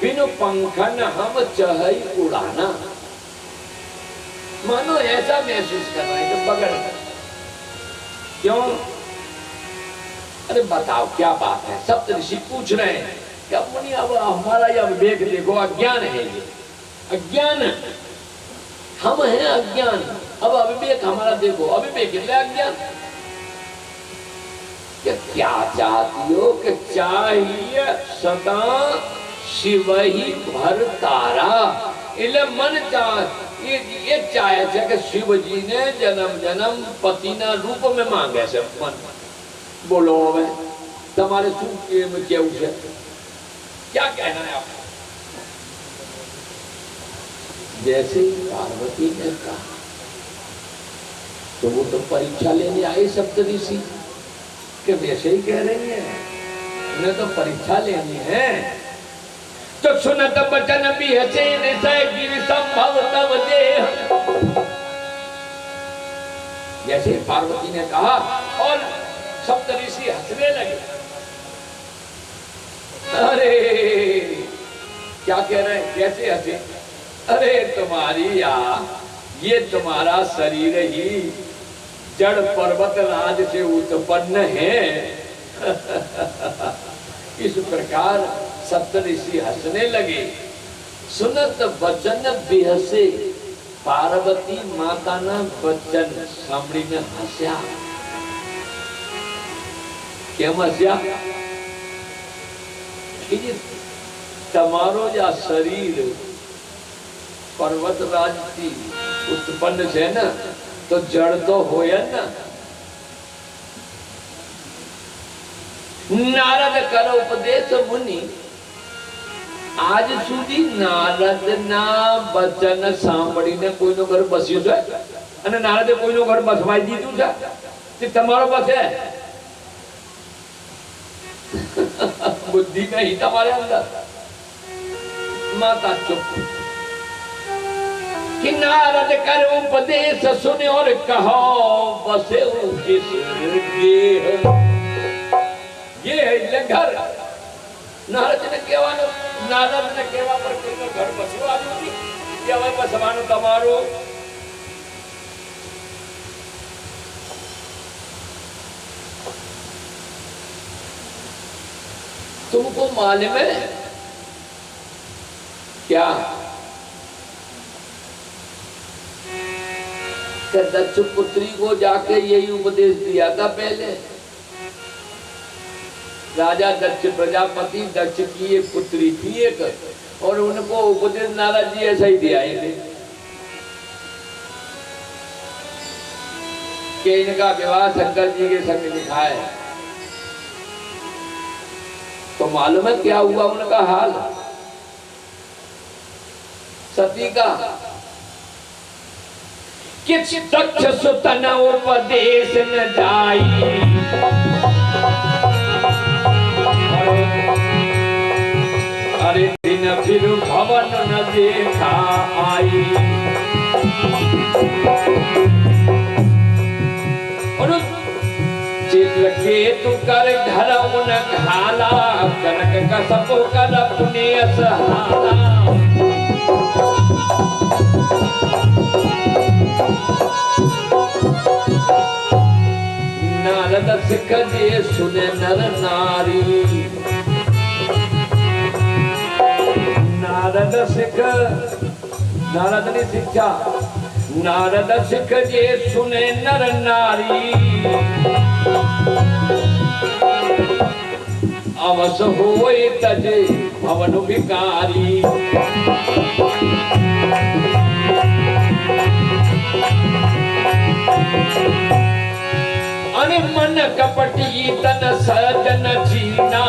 बिनु पंखन हम चहई उड़ाना। मानो ऐसा महसूस कर रहे हैं कि बगैर। क्यों? अरे बताओ क्या बात है? सप्तऋषि पूछ रहे हैं कि अब मुनि अब हमारा ये विवेक देखो, अज्ञान है ये, अज्ञान। हम हैं अज्ञान, अब अविवेक हमारा देखो, अविवेक है अज्ञान। क्या चाहती हो? कि चाहिए सदा शिव ही भर तारा। इले मन चाह ये चाहे कि शिव जी ने जन्म जन्म पति ना रूप में मांगे से मन। बोलो मैं तुम्हारे सुख में क्या उसे क्या कहना है आपको? जैसे ही पार्वती ने कहा तो वो तो परीक्षा लेने आए सप्तऋषि के, वैसे ही कह रही है, उन्हें तो परीक्षा लेनी है। तो सुनत बचन भी हसे गिर संभव तब देह। जैसे पार्वती ने कहा और सप्तऋषि हंसने लगे। अरे क्या कह रहे हैं? कैसे हंसे? अरे तुम्हारी ये तुम्हारा शरीर ही जड़ पर्वत राज से उत्पन्न है। इस प्रकार सप्तऋषि हंसने लगे। सुनत वचन बिहसे पार्वती माता ना वचन सांभळीने हस्या। केम हस्या कि तमारो जा शरीर पर्वतराज थी उत्पन्न छे ना तो जड़ तो होय ना। नारद कर उपदेश मुनि आज सुधी नारद ना वचन सांभळीने कोईनो घर बस्यो छे अने नारदे कोईनो घर बसवाई दीधुं छे ते तमारो बसे बुद्धि नहीं तुम्हारे अंदर। माता चुप कि नारद कर उपदेश सुने और कहो बसे किस गेह ये है घर। नारद ने केवा पर कोईनो घर बसवा दीधी के હવે બસવાનું તમારો। तुमको मालूम है क्या कि दक्ष पुत्री को जाके यही उपदेश दिया था पहले। राजा दक्ष प्रजापति दक्ष की एक पुत्री थी एक और उनको उपदेश नारद जी ऐसा ही दिया है कि इनका विवाह शंकर जी के संग लिखा है। तो मालूम है क्या हुआ उनका हाल सती का कि दक्ष सुतन उपदेश न जाई अरे दिन फिर भवन न देखा आई। चित्रकेतु कर घर उन घाला कनक कसप कर पुण्य सहाला। नारद सिख जे सुने नर नारी नारद सिख नारद ने शिक्षा नारद सिख जे सुने नर नारी अवस होए तजे भवन भिकारी। अने मन कपटी तन सजन जीना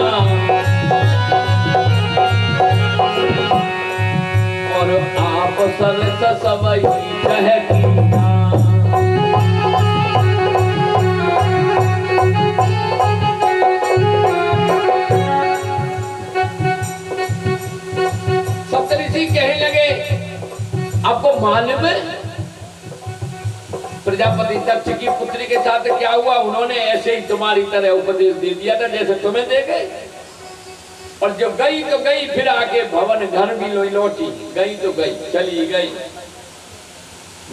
और आप सरस सबई कहकीना। सप्तऋषि कहने लगे आपको मालूम है प्रजापति दक्ष की पुत्री के साथ क्या हुआ। उन्होंने ऐसे ही तुम्हारी तरह उपदेश दे दिया था जैसे तुम्हें दे गए और जब गई तो गई फिर आके भवन घर भी लौटी गई तो गई चली गई।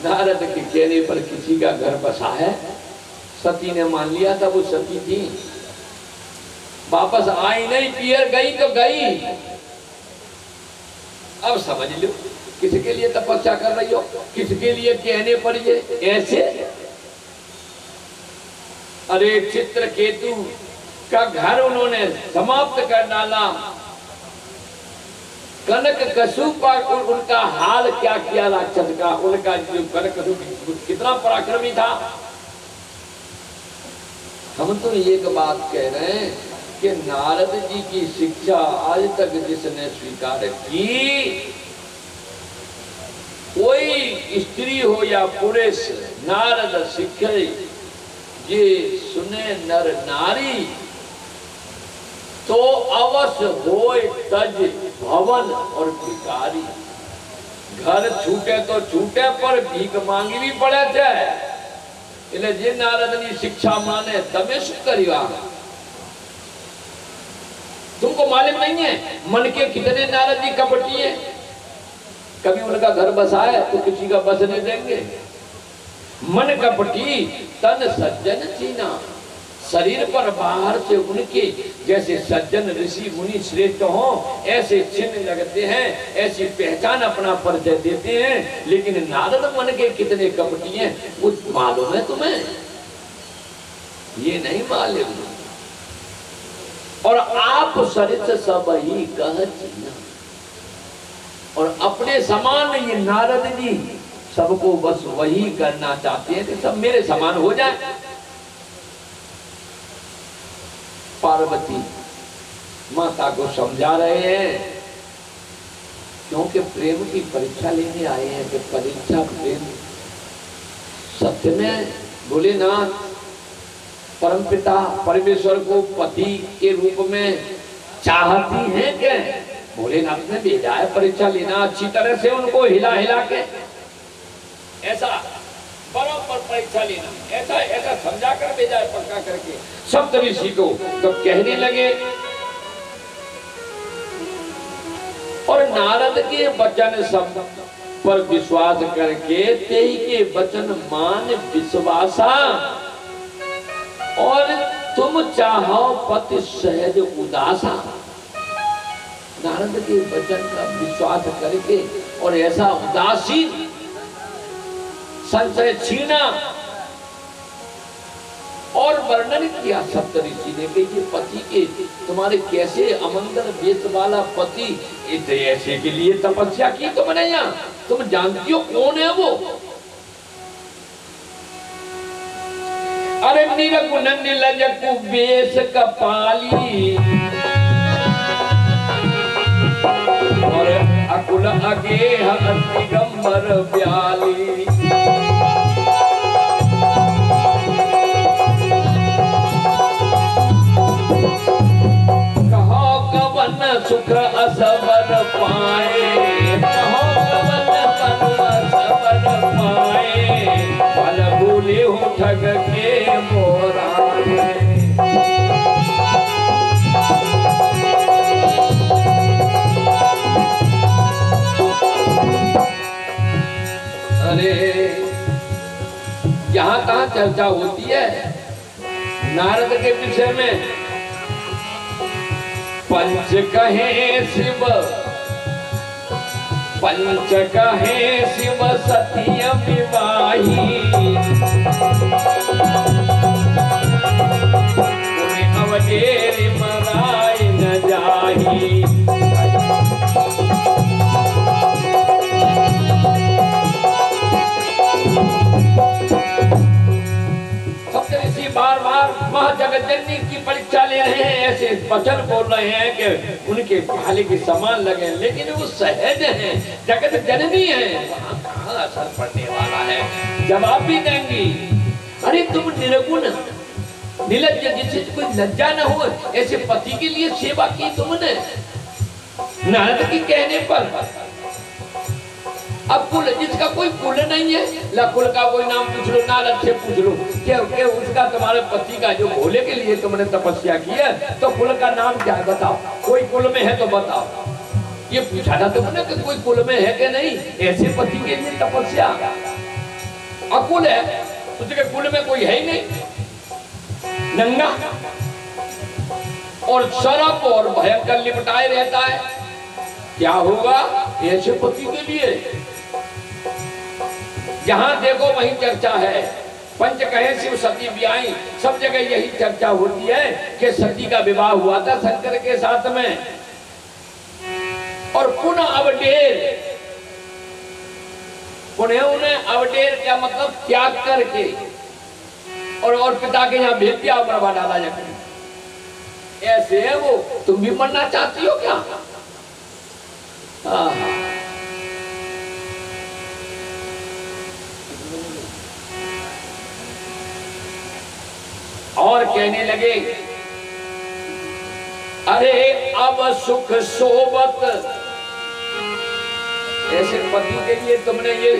नारद के कहने पर किसी का घर बसा है सती ने मान लिया था वो सती थी वापस आई नहीं पियर गई तो गई। अब समझ लो किसके लिए तपस्या कर रही हो किसके लिए कहने पर ये ऐसे। अरे चित्रकेतु का घर उन्होंने समाप्त कर डाला। कनक कसूपा उनका हाल क्या किया राक्षस का। उनका जो कनक कसूप कितना पराक्रमी था। हम तो एक बात कह रहे हैं कि नारद जी की शिक्षा आज तक जिसने स्वीकार की कोई स्त्री हो या पुरुष नारद शिखे ये सुने नर नारी तो अवश्य होए तज भवन और भिखारी। घर छूटे तो छूटे पर भीख मांगी भी पड़े छे। એટલે જે નારદની शिक्षा माने तमे शू कर्या। तुमको मालूम नहीं है मन के कितने नारद जी कपटी है। कभी उनका घर बसा है तो किसी का बसने देंगे। मन कपटी तन सज्जन चीना शरीर पर बाहर से उनके जैसे सज्जन ऋषि मुनि श्रेष्ठ हों ऐसे चिन्ह लगते हैं, ऐसी पहचान अपना परिचय देते हैं। लेकिन नारद मन के कितने कपटी हैं वो मालूम है तुम्हें? ये नहीं मालूम। और आप सरित सब ही कह चिन्ह, और अपने समान ये नारद जी सबको बस वही करना चाहते हैं कि सब मेरे समान हो जाए। पार्वती माता को समझा रहे हैं क्योंकि प्रेम की परीक्षा लेने आए हैं कि परीक्षा प्रेम सत्य में भोलेनाथ परमपिता परमेश्वर को पति के रूप में चाहती हैं क्या? भोलेनाथ ने भेजा है परीक्षा लेना, अच्छी तरह से उनको हिला हिला के ऐसा बराबर परीक्षा लेना, ऐसा ऐसा समझा कर भेजा है पक्का करके सप्तऋषि को। तो कहने लगे और नारद के वचन सब पर विश्वास करके तेई के वचन मान विश्वासा, और तुम चाहो पति सहज उदासा। नारद के वचन का विश्वास करके और ऐसा उदासीन संशय छीना और वर्णन किया सप्तऋषि ने कि ये पति के तुम्हारे कैसे अमंगल वेश वाला पति ऐसे के लिए तपस्या की तुमने यहाँ, तुम जानती हो कौन है वो? अरे निरगुण निलज कुबेश कपाली और अकुल अगेह दिगंबर ब्याली। कहो कवन सुख असबर पाए, कहो कवन असबर पाए, फल भूले हूँ ठग के मोरा। अरे यहाँ कहाँ चर्चा होती है नारद के विषय में? पंच कहे शिव, पंच कहे शिव सत्य विवाही, अवधेर मराय न जाही। बार बार महाजगज्जननी की परीक्षा ले रहे हैं, ऐसे वचन बोल रहे हैं कि उनके भाले के समान लगे, लेकिन वो सहज हैं, जगत जननी है, वहां कहाँ असर पड़ने वाला है? जवाब भी देंगी। अरे तुम निर्गुण निलज्ज, जिससे कोई लज्जा न हो, ऐसे पति के लिए सेवा की तुमने नारद के कहने पर। अब कुल जिसका कोई कुल नहीं है, ला कुल का कोई नाम पूछ लो, नारद से पूछ लो कि उसका तुम्हारे पति का जो भोले के लिए तुमने तपस्या की है, तो कुल का नाम क्या है बताओ? कोई कुल में है तो बताओ। ये पूछा था तुमने कि कोई कुल में है कि नहीं ऐसे पति के लिए तपस्या? अकुल है, उसके कुल में कोई है ही नहीं, नंगा और शराब और भयंकर लिपटाए रहता है। क्या होगा ऐसे पति के लिए? जहां देखो वहीं चर्चा है। पंच कहे शिव सती ब्याई, सब जगह यही चर्चा होती है कि सती का विवाह हुआ था शंकर के साथ में, और पुनः अवडेर, पुनः उन्हें अवडेर क्या मतलब त्याग करके और पिता के यहाँ भेज दिया, मरवा डाला जाकर। ऐसे है वो। तुम भी मरना चाहती हो क्या? और कहने लगे अरे अब सुख सोबत, ऐसे पति के लिए तुमने ये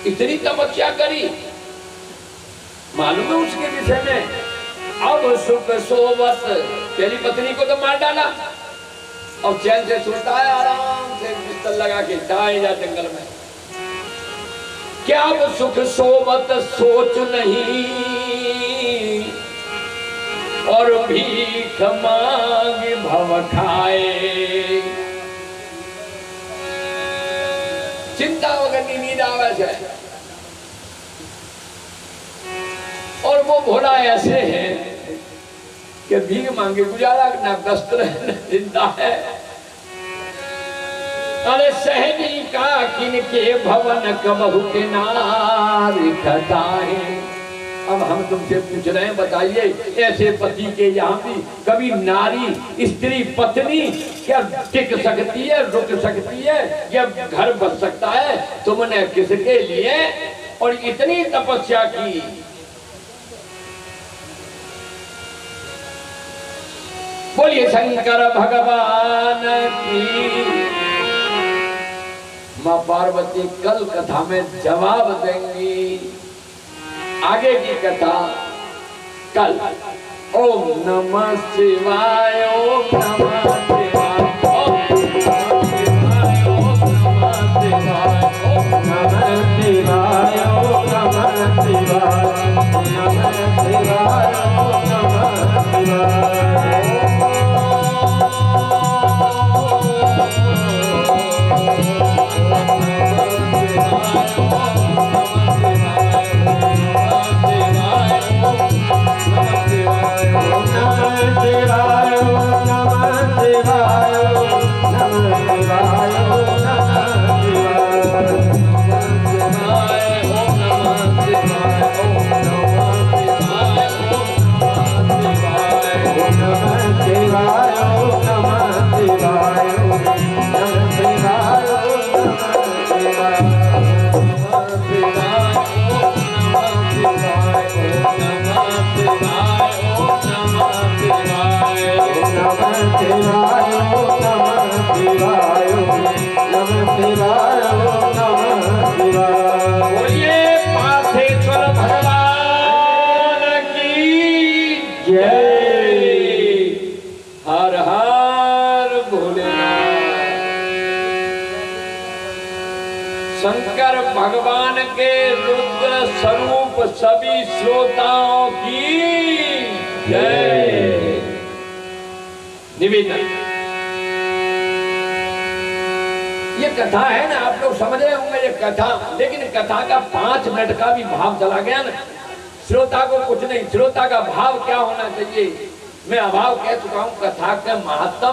इतनी तपस्या करी, मालूम है उसके विषय में? अब सुख सोबत, तेरी पत्नी को तो मार डाला और चैन से सोता है आराम से बिस्तर लगा के, जाए जा जंगल में। क्या अब सुख सोबत सोच नहीं, और भीख मांग भव खाए। चिंता वगैरह की नींद आवे है। और वो भोला ऐसे है कि भीख मांगे गुजारा ना वस्त्र है न चिंता है। अरे सहनी का किनके भवन कबहु के नार खताए। अब हम तुमसे पूछ रहे हैं, बताइए ऐसे पति के यहाँ भी कभी नारी स्त्री पत्नी क्या टिक सकती है, रुक सकती है, या घर बच सकता है? तुमने किसके लिए और इतनी तपस्या की? बोलिए शंकर भगवान की। मां पार्वती कल कथा में जवाब देंगी। आगे की कथा कल। ओम नमः शिवाय, ओम नमः शिवाय, ओम नमः शिवाय, ओम नमः शिवाय, ओम नमः शिवाय, ओम नमः शिवाय, ओम नमः शिवाय, ओम नमः शिवाय। शंकर भगवान के रुद्र स्वरूप सभी श्रोताओं की जय। निवेदन, ये कथा है ना, आप लोग समझ रहे होंगे ये कथा, लेकिन कथा का 5 मिनट का भी भाव चला गया ना, श्रोता को कुछ नहीं। श्रोता का भाव क्या होना चाहिए, मैं अभाव कह चुका हूं। कथा का महत्व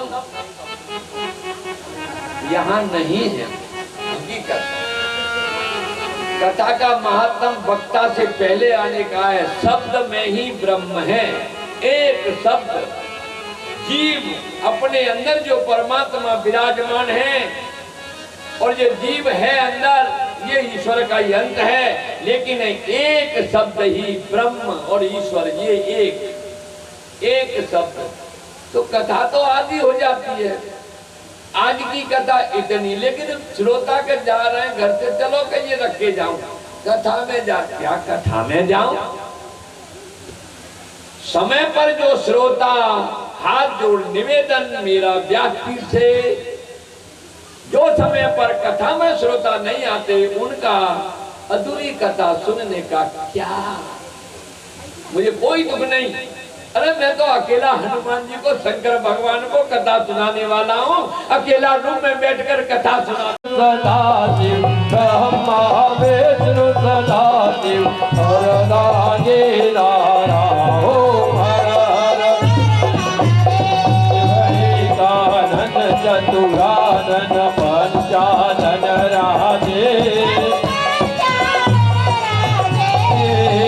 यहाँ नहीं है। कथा का महत्व वक्ता से पहले आने का है। शब्द में ही ब्रह्म है। एक शब्द, जीव अपने अंदर जो परमात्मा विराजमान है, और जो जीव है अंदर, ये ईश्वर का ही अंत है। लेकिन एक शब्द ही ब्रह्म और ईश्वर, ये एक शब्द। तो कथा तो आदि हो जाती है। आज की कथा इतनी, लेकिन श्रोता के जा रहे हैं घर से, चलो कि ये रख के जाऊं कथा में जा। क्या कथा में जाऊं? समय पर जो श्रोता हाथ जोड़ निवेदन मेरा व्यासपीठ से, जो समय पर कथा में श्रोता नहीं आते, उनका अधूरी कथा सुनने का क्या, मुझे कोई दुख नहीं। अरे मैं तो अकेला हनुमान जी को, शंकर भगवान को कथा सुनाने वाला हूँ। अकेला रूम में बैठकर कथा सुना। सदाशिव ब्रह्मा विष्णु सदाशिव हरदागे नारा ओम हर हर शिवैकानन चतुरानन पंचानन राजे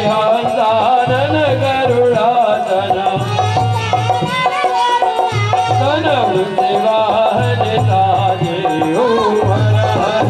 हंसानन गरुड़ासन शिवाहन ताजे ओम हर हर।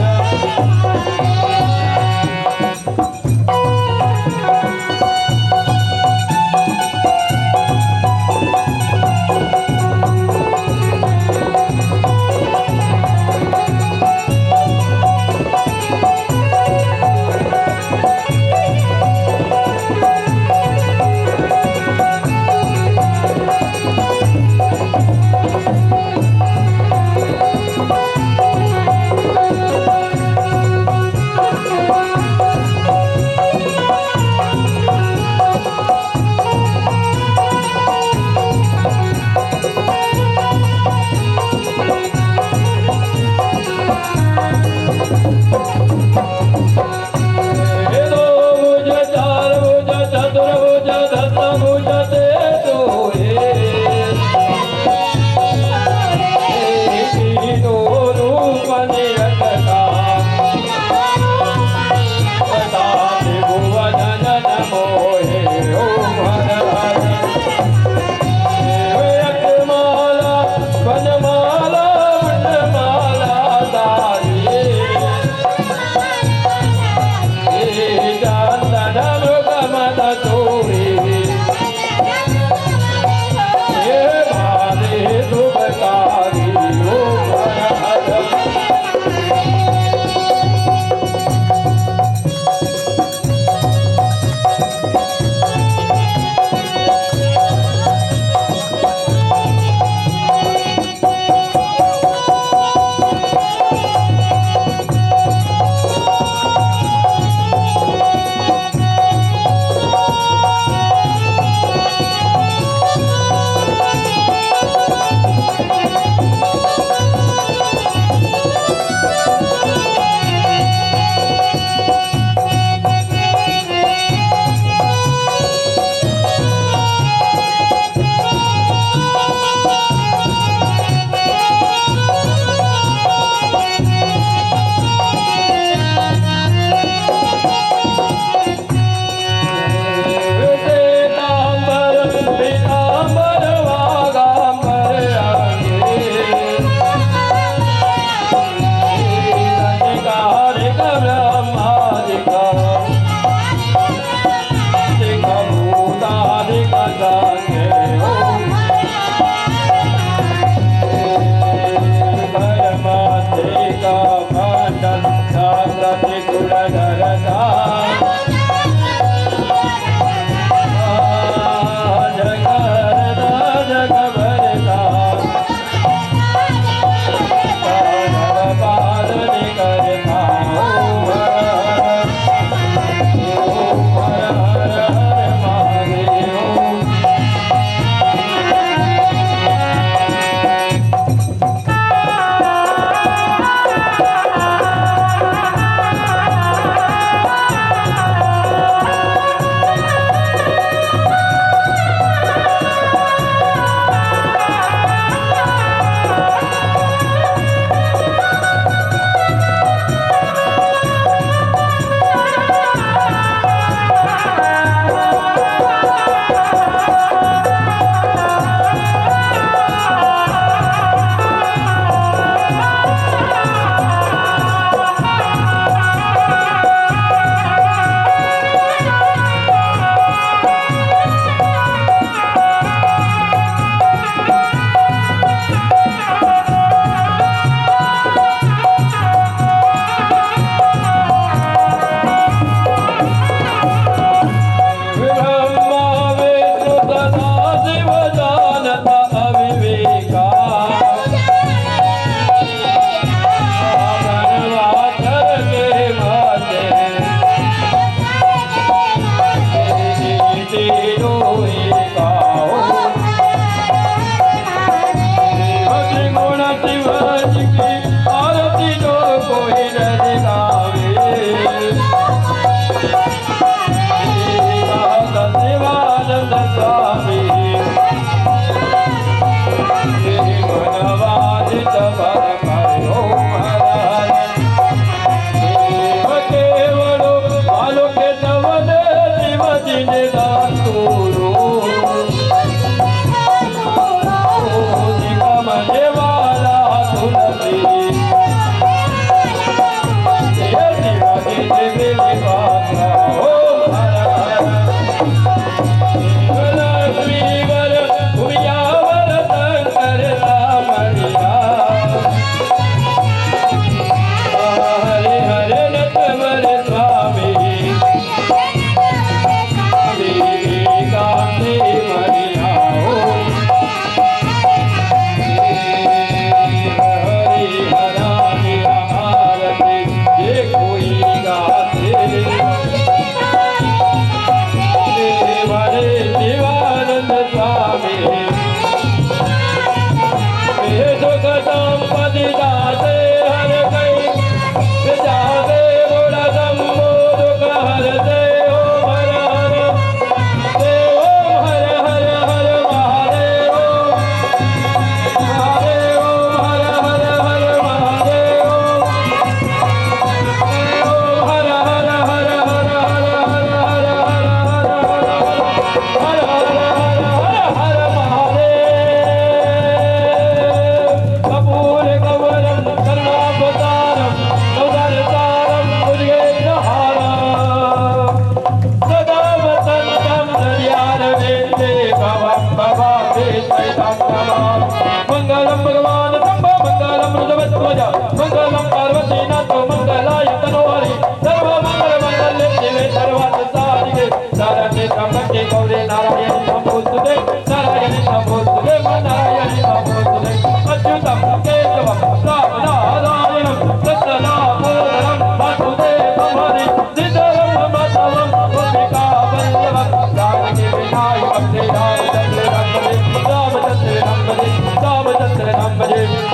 मंगलम भगवान शंभो मंगलम रुद्रध्वज मंगलम पार्वती नाथो मंगलाय तनोहरि सर्व मंगल मंगल्ये शिवे सर्वार्थ साधिके शरण्ये त्र्यंबके गौरी नारायणी नमोस्तुते नारायणी नमोस्तुते नारायणी नमोस्तुते अच्युतम केशवम रामनारायणं कृष्णदामोदरं वासुदेवं हरि श्रीधरं माधवं गोपिका वल्लभं जानकी विनायकं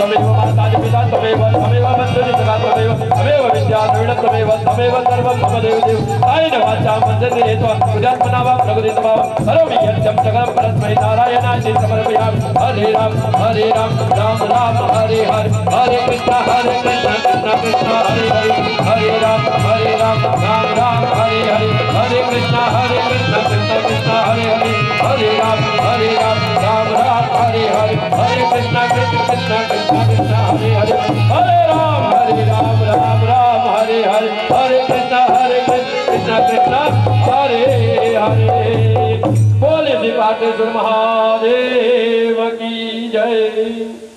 तमेव माताजि पिता तमेव तमेव बन्धुनि सखा तमेव विद्या द्रविणं तमेव सर्वं मम देवदेव कायेन वाचा मनसेन्द्रियेण बुद्ध्यात्मना वा प्रकृतिर्वा करोमि यज्ञं सकलं परस्मै नारायणाय समर्पयामि हरे राम राम राम हरे हरे हरे कृष्ण कृष्ण कृष्ण हरे हरे हरे राम राम राम हरे हरे हरे कृष्ण कृष्ण कृष्ण हरे हरे हरे राम राम राम हरे हरे हरे कृष्ण कृष्ण कृष्ण हरे हरे हरे राम राम हरे हरे हरे कृष्ण कृष्ण कृष्ण हरे हरे बोले श्री पाटेश्वर महादेव की जय।